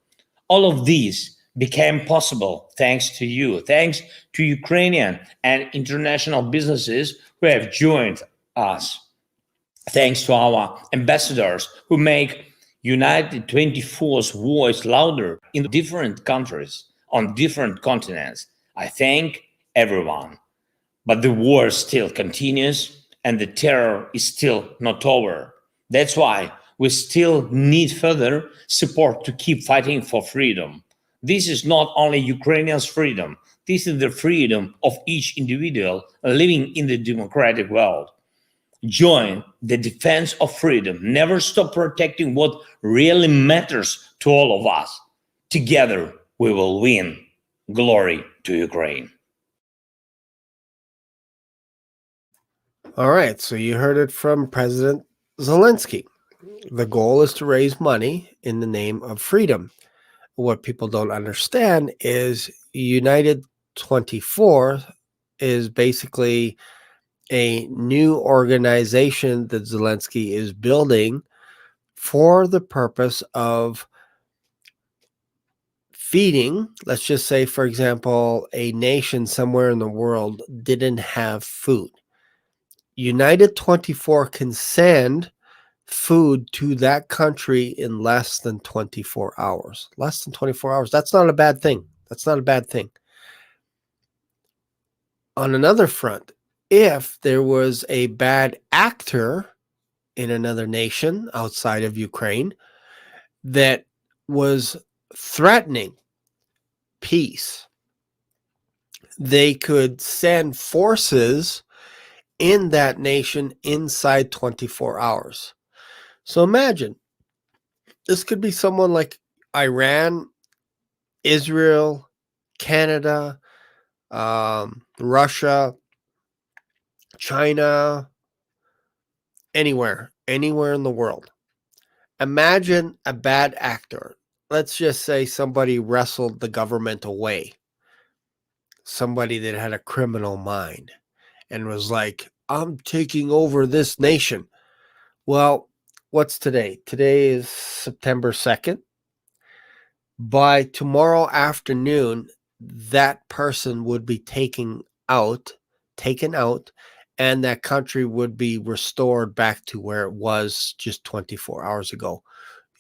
All of these became possible thanks to you, thanks to Ukrainian and international businesses who have joined us, thanks to our ambassadors who make United24's voice louder in different countries, on different continents. I thank everyone. But the war still continues and the terror is still not over. That's why we still need further support to keep fighting for freedom. This is not only Ukrainians' freedom, this is the freedom of each individual living in the democratic world. Join the defense of freedom. Never stop protecting what really matters to all of us. Together, we will win. Glory to Ukraine. All right, so you heard it from President Zelensky. The goal is to raise money in the name of freedom. What people don't understand is United24 is basically a new organization that Zelensky is building for the purpose of feeding. Let's just say, for example, a nation somewhere in the world didn't have food. United24 can send food to that country in less than 24 hours. Less than 24 hours. That's not a bad thing. That's not a bad thing. On another front, if there was a bad actor in another nation outside of Ukraine that was threatening peace, they could send forces in that nation inside 24 hours. So imagine, this could be someone like Iran, Israel, Canada, Russia, China, anywhere in the world. Imagine a bad actor. Let's just say somebody wrestled the government away. Somebody that had a criminal mind and was like, I'm taking over this nation. Well, what's today? Today is September 2nd. By tomorrow afternoon, that person would be taken out, and that country would be restored back to where it was just 24 hours ago.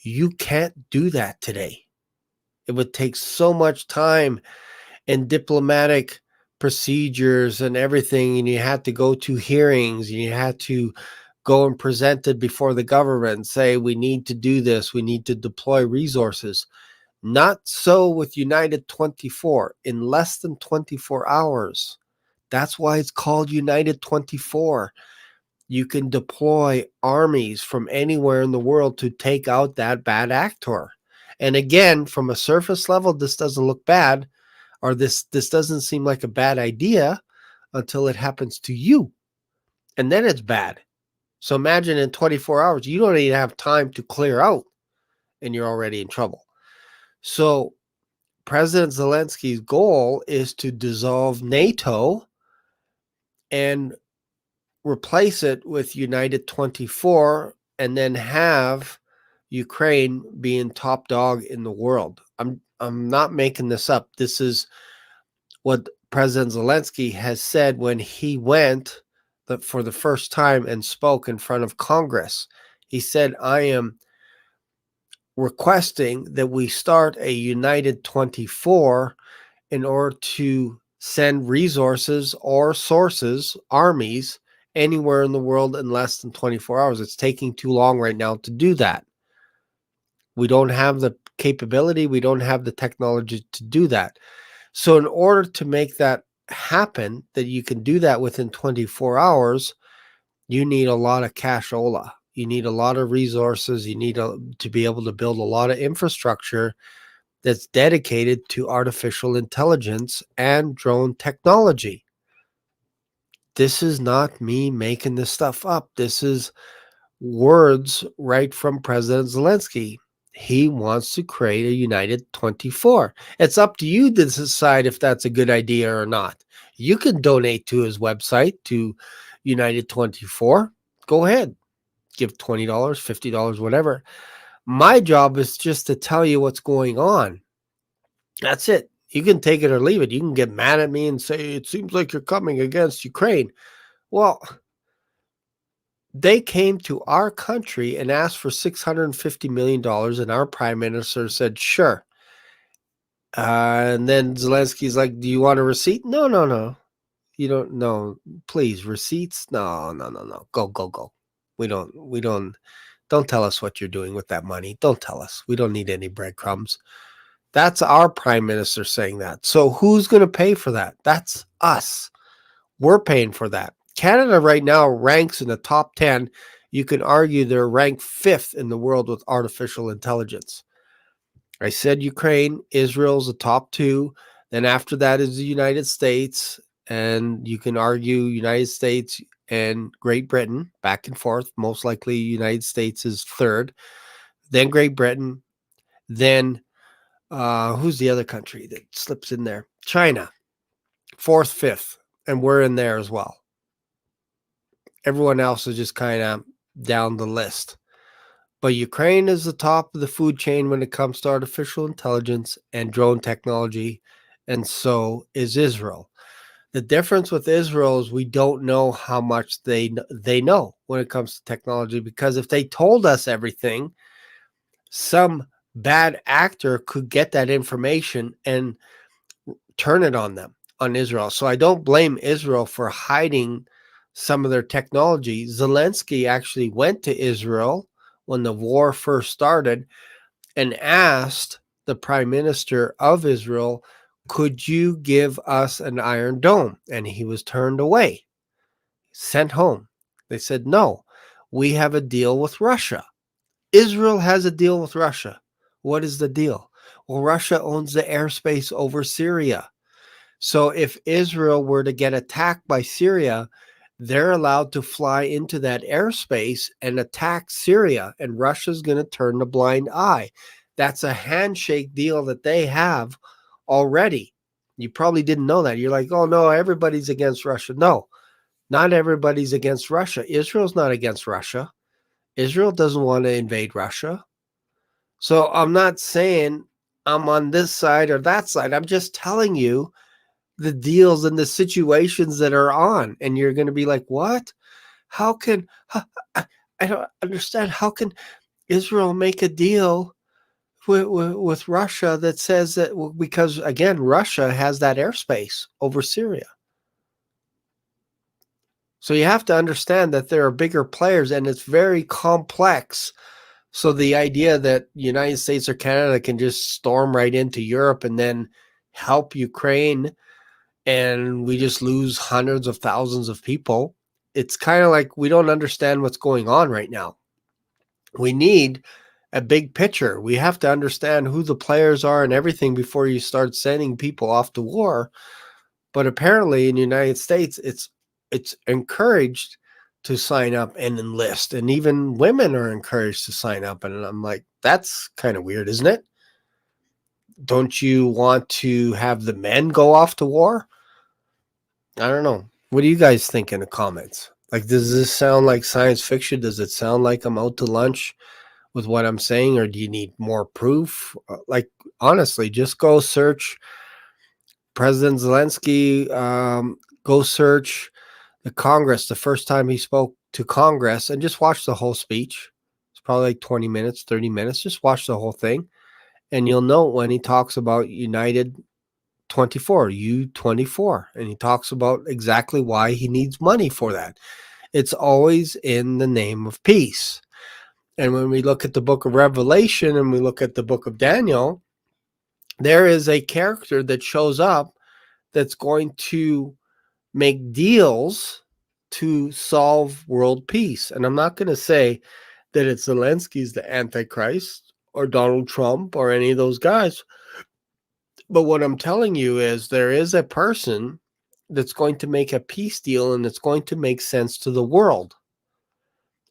You can't do that today. It would take so much time and diplomatic procedures and everything, and you had to go to hearings, and you had to go and present it before the government and say, we need to do this, we need to deploy resources. Not so with United24. In less than 24 hours. That's why it's called United24. You can deploy armies from anywhere in the world to take out that bad actor. And again, from a surface level, this doesn't look bad, or this doesn't seem like a bad idea until it happens to you. And then it's bad. So imagine in 24 hours, you don't even have time to clear out and you're already in trouble. So President Zelensky's goal is to dissolve NATO and replace it with United24 and then have Ukraine being top dog in the world. I'm not making this up. This is what President Zelensky has said when he went for the first time and spoke in front of Congress. He said, I am requesting that we start a United24 in order to send resources or sources, armies, anywhere in the world in less than 24 hours. It's taking too long right now to do that. We don't have the capability. We don't have the technology to do that. So in order to make that happen, that you can do that within 24 hours, you need a lot of cashola. You need a lot of resources. You need to be able to build a lot of infrastructure that's dedicated to artificial intelligence and drone technology. This is not me making this stuff up. This is words right from President Zelensky. He wants to create a United24. It's up to you to decide if that's a good idea or not. You can donate to his website, to United24. Go ahead. Give $20, $50, whatever. My job is just to tell you what's going on. That's it. You can take it or leave it. You can get mad at me and say, it seems like you're coming against Ukraine. Well, they came to our country and asked for $650 million, and our prime minister said, sure. And then Zelensky's like, do you want a receipt? No. You don't know. Please, receipts? No. Go. Don't tell us what you're doing with that money. Don't tell us. We don't need any breadcrumbs. That's our prime minister saying that. So who's going to pay for that? That's us. We're paying for that. Canada right now ranks in the top 10. You can argue they're ranked 5th in the world with artificial intelligence. I said Ukraine, Israel's the top 2. Then after that is the United States. And you can argue United States and Great Britain back and forth. Most likely United States is 3rd. Then Great Britain. Then who's the other country that slips in there? China, 4th, 5th, and we're in there as well. Everyone else is just kind of down the list. But Ukraine is the top of the food chain when it comes to artificial intelligence and drone technology, and so is Israel. The difference with Israel is we don't know how much they know when it comes to technology, because if they told us everything, some bad actor could get that information and turn it on them, on Israel. So I don't blame Israel for hiding some of their technology. Zelensky actually went to Israel when the war first started and asked the prime minister of Israel, could you give us an Iron Dome? And he was turned away, sent home. They said, no, we have a deal with Russia. Israel has a deal with Russia. What is the deal? Well, Russia owns the airspace over Syria. So if Israel were to get attacked by Syria, they're allowed to fly into that airspace and attack Syria, and Russia's going to turn a blind eye. That's a handshake deal that they have already. You probably didn't know that. You're like, oh, no, everybody's against Russia. No, not everybody's against Russia. Israel's not against Russia. Israel doesn't want to invade Russia. So I'm not saying I'm on this side or that side. I'm just telling you the deals and the situations that are on. And you're going to be like, what? How can, I don't understand. How can Israel make a deal with Russia that says that, because again, Russia has that airspace over Syria. So you have to understand that there are bigger players and it's very complex. So the idea that United States or Canada can just storm right into Europe and then help Ukraine and we just lose hundreds of thousands of people, it's kind of like we don't understand what's going on right now. We need a big picture. We have to understand who the players are and everything before you start sending people off to war. But apparently in the United States, it's encouraged to sign up and enlist, and even women are encouraged to sign up. And I'm like, that's kind of weird, isn't it? Don't you want to have the men go off to war? I don't know. What do you guys think in the comments? Like, does this sound like science fiction? Does it sound like I'm out to lunch with what I'm saying, or do you need more proof? Like, honestly, just go search President Zelensky. Go search the Congress, the first time he spoke to Congress, and just watch the whole speech. It's probably like 20 minutes, 30 minutes. Just watch the whole thing. And you'll know when he talks about United 24, U24, and he talks about exactly why he needs money for that. It's always in the name of peace. And when we look at the book of Revelation and we look at the book of Daniel, there is a character that shows up that's going to make deals to solve world peace. And I'm not going to say that it's Zelensky's the Antichrist or Donald Trump or any of those guys. But what I'm telling you is there is a person that's going to make a peace deal and it's going to make sense to the world.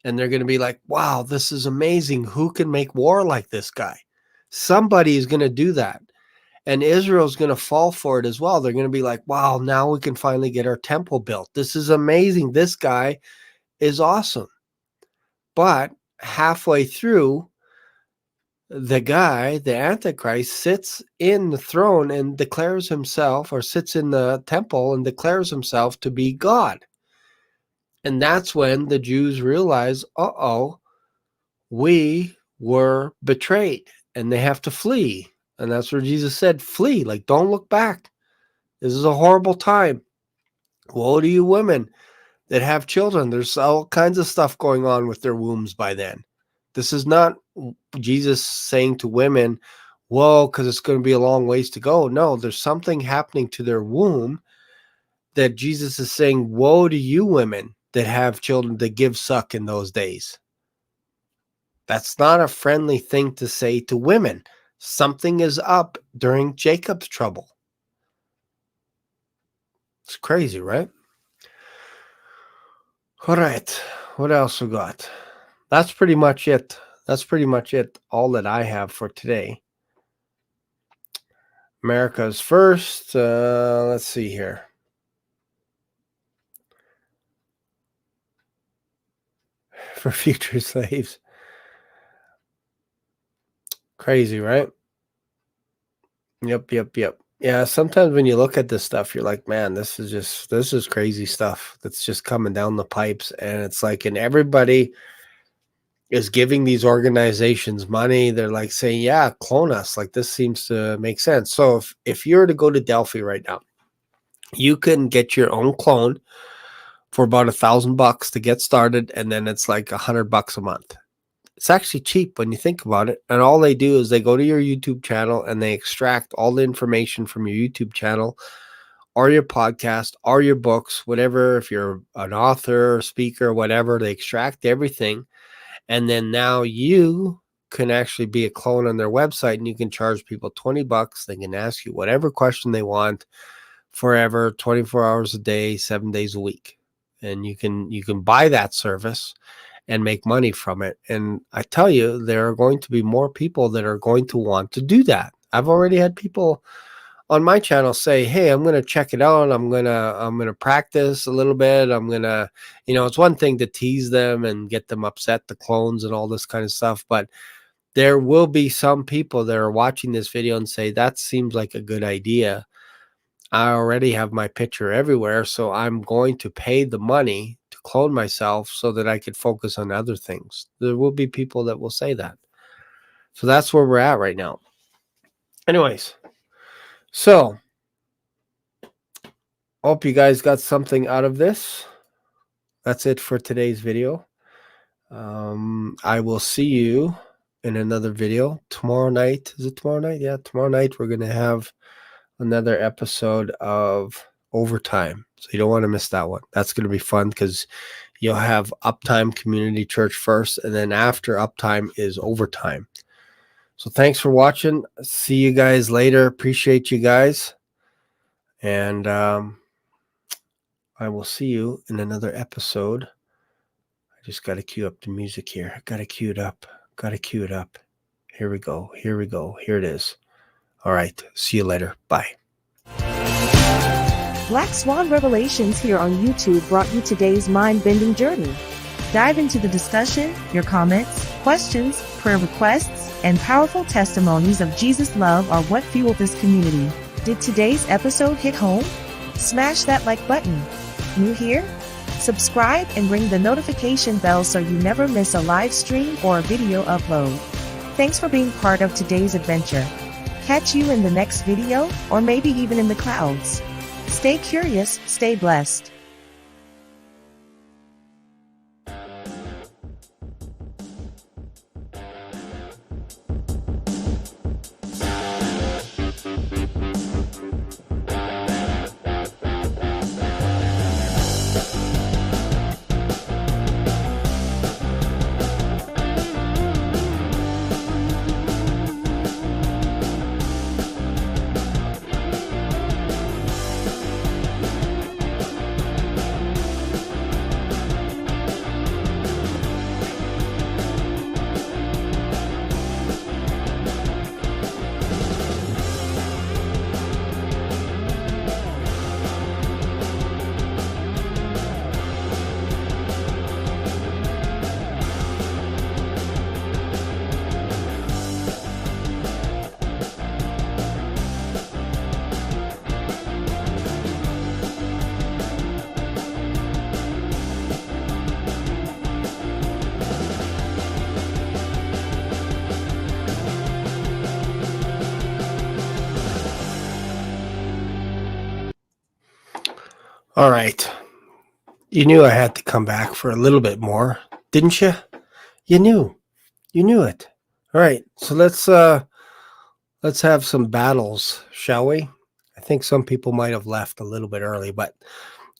And they're going to be like, wow, this is amazing. Who can make war like this guy? Somebody is going to do that. And Israel's going to fall for it as well. They're going to be like, wow, now we can finally get our temple built. This is amazing. This guy is awesome. But halfway through, the guy, the Antichrist, sits in the throne and declares himself, or sits in the temple and declares himself to be God. And that's when the Jews realize, uh-oh, we were betrayed, and they have to flee. And that's where Jesus said, flee, like, don't look back. This is a horrible time. Woe to you women that have children. There's all kinds of stuff going on with their wombs by then. This is not Jesus saying to women, whoa, because it's going to be a long ways to go. No, there's something happening to their womb that Jesus is saying, woe to you women that have children that give suck in those days. That's not a friendly thing to say to women. Something is up during Jacob's trouble. It's crazy, right? All right. What else we got? That's pretty much it. That's pretty much it. All that I have for today. America's first. Let's see here. For future slaves. Crazy, right? Yep. Yeah, sometimes when you look at this stuff, you're like, man, this is crazy stuff that's just coming down the pipes. And it's like, and everybody is giving these organizations money. They're like saying, yeah, clone us. Like, this seems to make sense. So if you were to go to Delphi right now, you can get your own clone for about $1,000 to get started, and then it's like $100 a month. It's actually cheap when you think about it. And all they do is they go to your YouTube channel and they extract all the information from your YouTube channel or your podcast or your books, whatever. If you're an author or speaker, whatever, they extract everything. And then now you can actually be a clone on their website, and you can charge people $20. They can ask you whatever question they want forever, 24 hours a day, 7 days a week. And you can buy that service and make money from it. And I tell you, there are going to be more people that are going to want to do that. I've already had people on my channel say, hey, I'm going to check it out. I'm going to practice a little bit. I'm going to, it's one thing to tease them and get them upset, the clones and all this kind of stuff. But there will be some people that are watching this video and say, that seems like a good idea. I already have my picture everywhere, so I'm going to pay the money to clone myself so that I could focus on other things. There will be people that will say that. So that's where we're at right now. Anyways, so hope you guys got something out of this. That's it for today's video. I will see you in another video tomorrow night. Is it tomorrow night? Yeah, tomorrow night we're going to have another episode of Overtime. So you don't want to miss that one. That's going to be fun because you'll have Uptime Community Church first, and then after Uptime is Overtime. So thanks for watching. See you guys later. Appreciate you guys. And I will see you in another episode. I just got to cue up the music here. I got to cue it up. Here we go. Here it is. All right. See you later. Bye. Black Swan Revelations here on YouTube brought you today's mind-bending journey. Dive into the discussion, your comments, questions, prayer requests, and powerful testimonies of Jesus' love are what fuel this community. Did today's episode hit home? Smash that like button. New here? Subscribe and ring the notification bell so you never miss a live stream or a video upload. Thanks for being part of today's adventure. Catch you in the next video, or maybe even in the clouds. Stay curious, stay blessed. All right. You knew I had to come back for a little bit more, didn't you? You knew it. All right. So let's have some battles, shall we? I think some people might have left a little bit early, but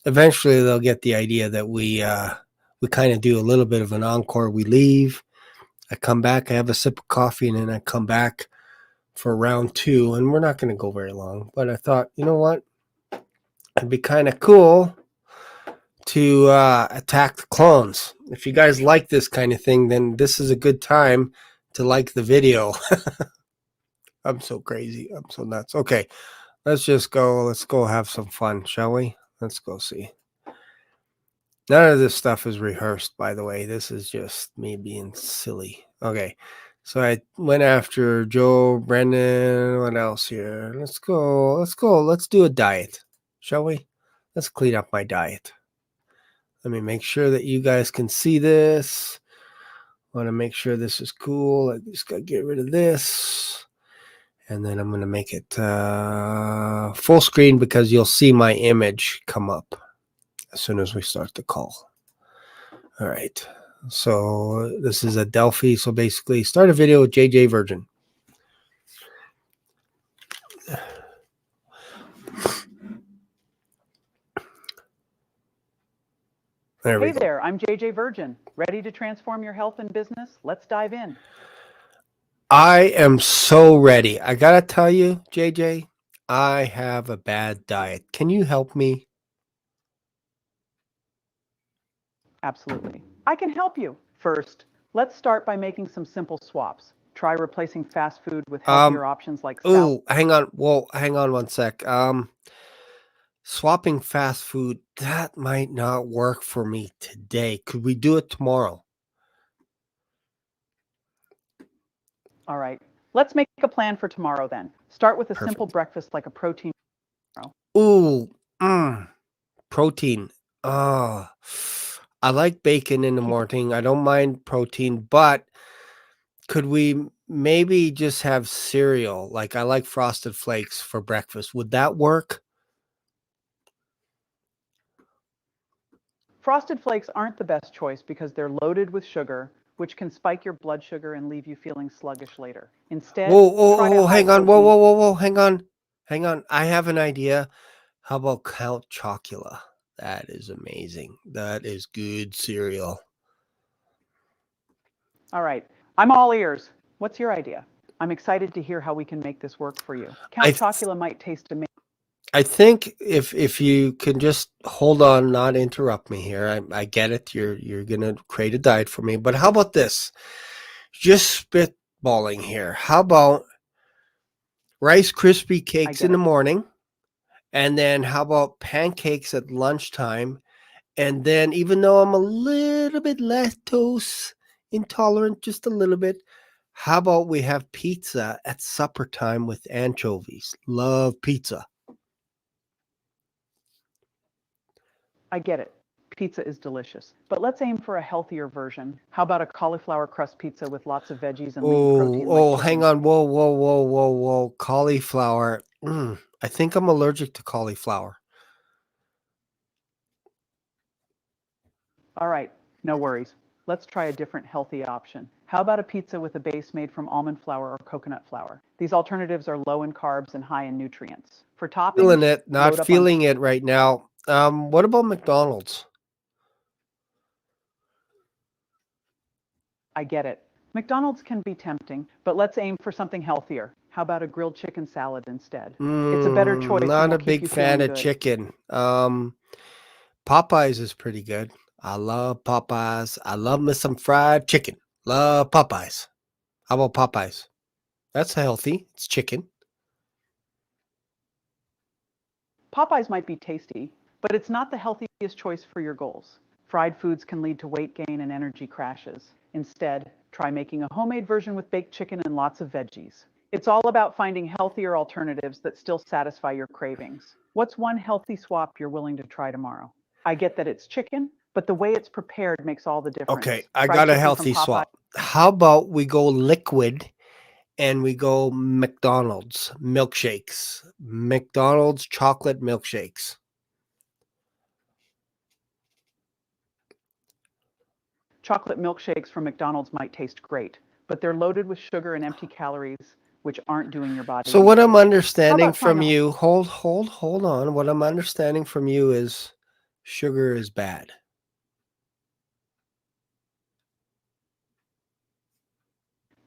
eventually they'll get the idea that we kind of do a little bit of an encore. We leave, I come back, I have a sip of coffee, and then I come back for round 2, and we're not going to go very long. But I thought, you know what? It'd be kind of cool to attack the clones. If you guys like this kind of thing, then this is a good time to like the video. I'm so crazy. I'm so nuts. Okay, let's just go. Let's go have some fun, shall we? Let's go see. None of this stuff is rehearsed, by the way. This is just me being silly. Okay, So I went after Joe, Brendan. What else here? Let's go. Let's do a diet, shall we? Let's clean up my diet. Let me make sure that you guys can see this. Want to make sure this is cool. I just got to get rid of this. And then I'm going to make it full screen because you'll see my image come up as soon as we start the call. All right. So this is a Delphi. So basically, start a video with JJ Virgin. There we Hey go. there, I'm JJ Virgin. Ready to transform your health and business? Let's dive in. I am so ready. I got to tell you, JJ, I have a bad diet. Can you help me? Absolutely. I can help you. First, let's start by making some simple swaps. Try replacing fast food with healthier options like salad. Oh, hang on. Well, hang on one sec. Swapping fast food, that might not work for me today. Could we do it tomorrow? All right, let's make a plan for tomorrow then. Start with a Perfect. simple breakfast like a protein. Ooh, protein. I like bacon in the morning. I don't mind protein, but could we maybe just have cereal? Like I like Frosted Flakes for breakfast. Would that work? Frosted Flakes aren't the best choice because they're loaded with sugar, which can spike your blood sugar and leave you feeling sluggish later. Instead, try a Hang on. high-protein- Hang on. I have an idea. How about Count Chocula? That is amazing. That is good cereal. All right, I'm all ears. What's your idea? I'm excited to hear how we can make this work for you. Count Chocula might taste amazing. I think if you can just hold on, not interrupt me here. I get it. You're gonna create a diet for me, but how about this? Just spitballing here. How about Rice Krispie cakes get in the it. morning, and then how about pancakes at lunchtime? And then, even though I'm a little bit lactose intolerant, just a little bit, how about we have pizza at supper time with anchovies? Love pizza. I get it. Pizza is delicious. But let's aim for a healthier version. How about a cauliflower crust pizza with lots of veggies and lean protein like Hang chicken? on. Whoa. Cauliflower. I think I'm allergic to cauliflower. All right, no worries. Let's try a different healthy option. How about a pizza with a base made from almond flour or coconut flour? These alternatives are low in carbs and high in nutrients. For toppings, Feeling it, load not up on feeling it right now. What about McDonald's? I get it. McDonald's can be tempting, but let's aim for something healthier. How about a grilled chicken salad instead? It's a better choice and Not will a keep big you fan feeling of good. chicken. Popeyes is pretty good. I love Popeyes. I love me some fried chicken. Love Popeyes. How about Popeyes? That's healthy. It's chicken. Popeyes might be tasty, but it's not the healthiest choice for your goals. Fried foods can lead to weight gain and energy crashes. Instead, try making a homemade version with baked chicken and lots of veggies. It's all about finding healthier alternatives that still satisfy your cravings. What's one healthy swap you're willing to try tomorrow? I get that it's chicken, but the way it's prepared makes all the difference. Okay, I Fried got a chicken from healthy Popeye- swap. How about we go liquid and we go McDonald's milkshakes? McDonald's chocolate milkshakes. Chocolate milkshakes from McDonald's might taste great, but they're loaded with sugar and empty calories, which aren't doing your body So any what I'm favors. understanding How about trying from a- you, hold on. What I'm understanding from you is sugar is bad.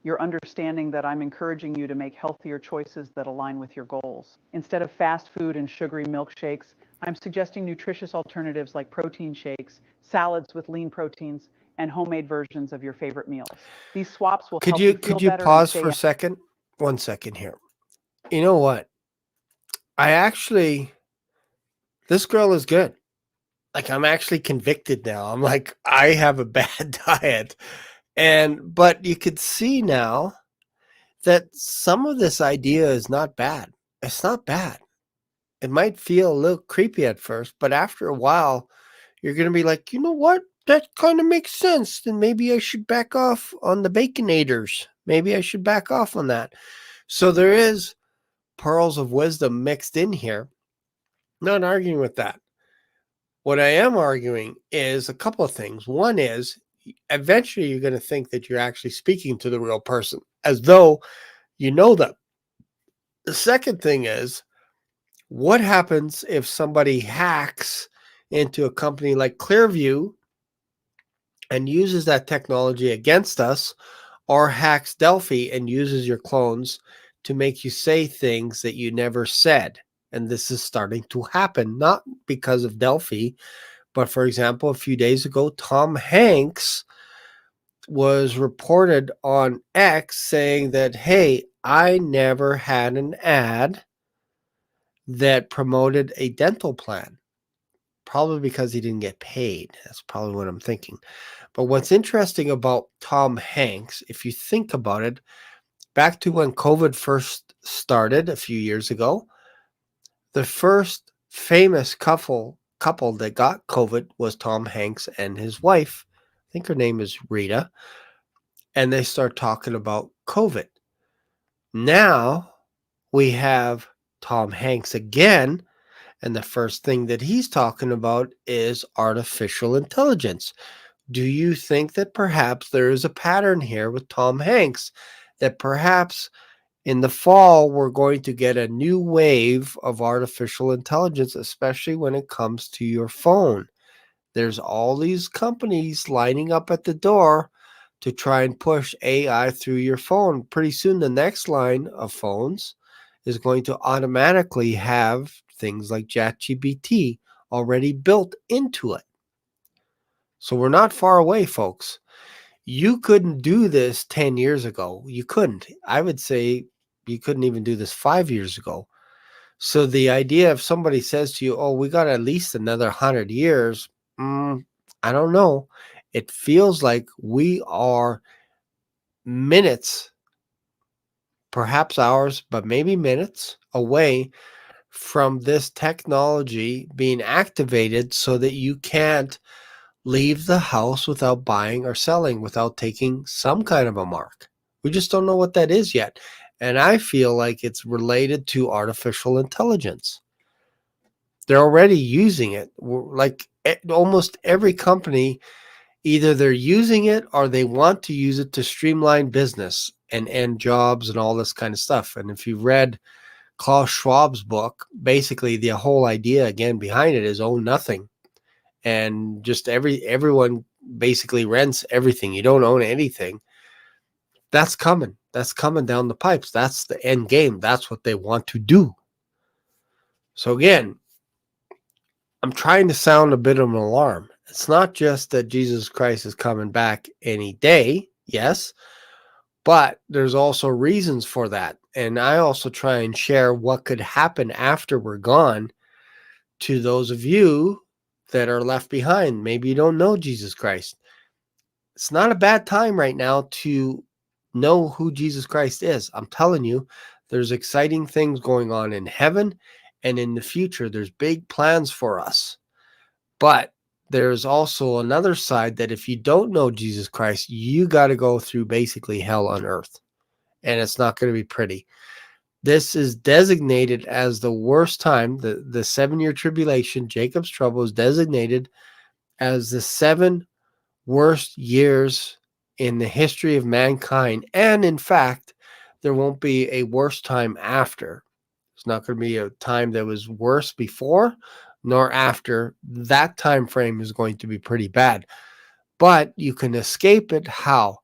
You're understanding that I'm encouraging you to make healthier choices that align with your goals. Instead of fast food and sugary milkshakes, I'm suggesting nutritious alternatives like protein shakes, salads with lean proteins, and homemade versions of your favorite meals. These swaps will help you feel Could you better and pause stay for a second? 1 second here. You know what? This girl is good. Like I'm actually convicted now. I'm like, I have a bad diet But you could see now that some of this idea is not bad. It's not bad. It might feel a little creepy at first, but after a while, you're going to be like, you know what? That kind of makes sense. Then maybe I should back off on the Baconators. Maybe I should back off on that. So there is pearls of wisdom mixed in here. Not arguing with that. What I am arguing is a couple of things. One is eventually you're going to think that you're actually speaking to the real person as though you know them. The second thing is, what happens if somebody hacks into a company like Clearview and uses that technology against us, or hacks Delphi and uses your clones to make you say things that you never said? And this is starting to happen, not because of Delphi, but for example, a few days ago, Tom Hanks was reported on X saying that, hey, I never had an ad that promoted a dental plan. Probably because he didn't get paid. That's probably what I'm thinking. But what's interesting about Tom Hanks, if you think about it, back to when COVID first started a few years ago, the first famous couple that got COVID was Tom Hanks and his wife. I think her name is Rita. And they start talking about COVID. Now we have Tom Hanks again. And the first thing that he's talking about is artificial intelligence. Do you think that perhaps there is a pattern here with Tom Hanks, that perhaps in the fall we're going to get a new wave of artificial intelligence, especially when it comes to your phone? There's all these companies lining up at the door to try and push AI through your phone. Pretty soon the next line of phones is going to automatically have things like ChatGPT already built into it. So we're not far away, folks. You couldn't do this 10 years ago. You couldn't. I would say you couldn't even do this 5 years ago. So the idea if somebody says to you, oh, we got at least another 100 years, I don't know. It feels like we are minutes, perhaps hours, but maybe minutes away from this technology being activated so that you can't leave the house without buying or selling, without taking some kind of a mark. We just don't know what that is yet. And I feel like it's related to artificial intelligence. They're already using it. Like almost every company, either they're using it or they want to use it to streamline business and end jobs and all this kind of stuff. And if you've read Klaus Schwab's book, basically the whole idea again behind it is own nothing. And just everyone basically rents everything. You don't own anything. That's coming. That's coming down the pipes. That's the end game. That's what they want to do. So again, I'm trying to sound a bit of an alarm. It's not just that Jesus Christ is coming back any day, yes, but there's also reasons for that. And I also try and share what could happen after we're gone to those of you that are left behind. Maybe you don't know Jesus Christ. It's not a bad time right now to know who Jesus Christ is. I'm telling you, there's exciting things going on in heaven and in the future. There's big plans for us. But there's also another side that if you don't know Jesus Christ, you got to go through basically hell on earth. And it's not going to be pretty. This is designated as the worst time. The 7-year tribulation, Jacob's trouble, is designated as the 7 worst years in the history of mankind. And in fact, there won't be a worse time after. It's not going to be a time that was worse before nor after. That time frame is going to be pretty bad. But you can escape it. How?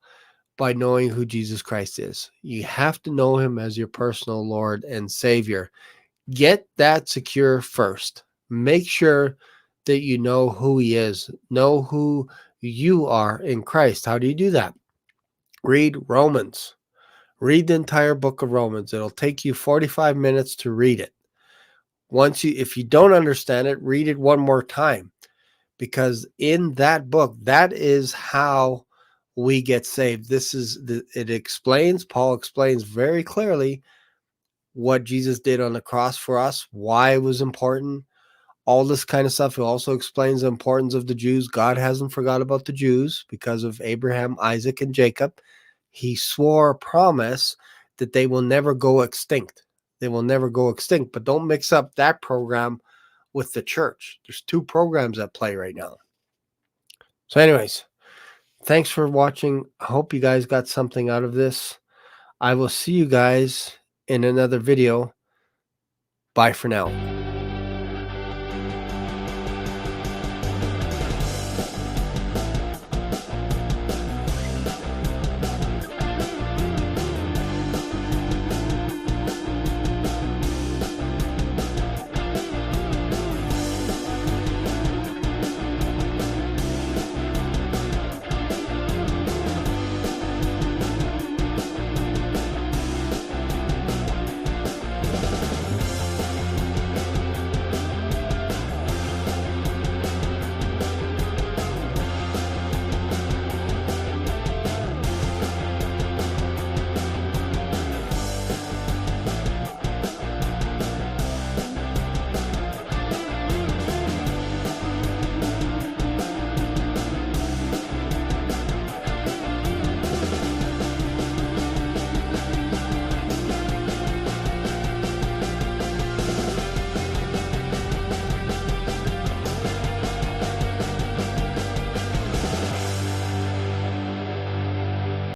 By knowing who Jesus Christ is. You have to know him as your personal Lord and Savior. Get that secure first. Make sure that you know who he is. Know who you are in Christ. How do you do that? Read Romans. Read the entire book of Romans. It'll take you 45 minutes to read it. If you don't understand it, read it one more time. Because in that book, that is how we get saved. This is Paul explains very clearly what Jesus did on the cross for us, why it was important, all this kind of stuff. He also explains the importance of the Jews. God hasn't forgot about the Jews because of Abraham, Isaac, and Jacob. He swore a promise that they will never go extinct. They will never go extinct, but don't mix up that program with the church. There's two programs at play right now. So anyways, thanks for watching. I hope you guys got something out of this. I will see you guys in another video. Bye for now.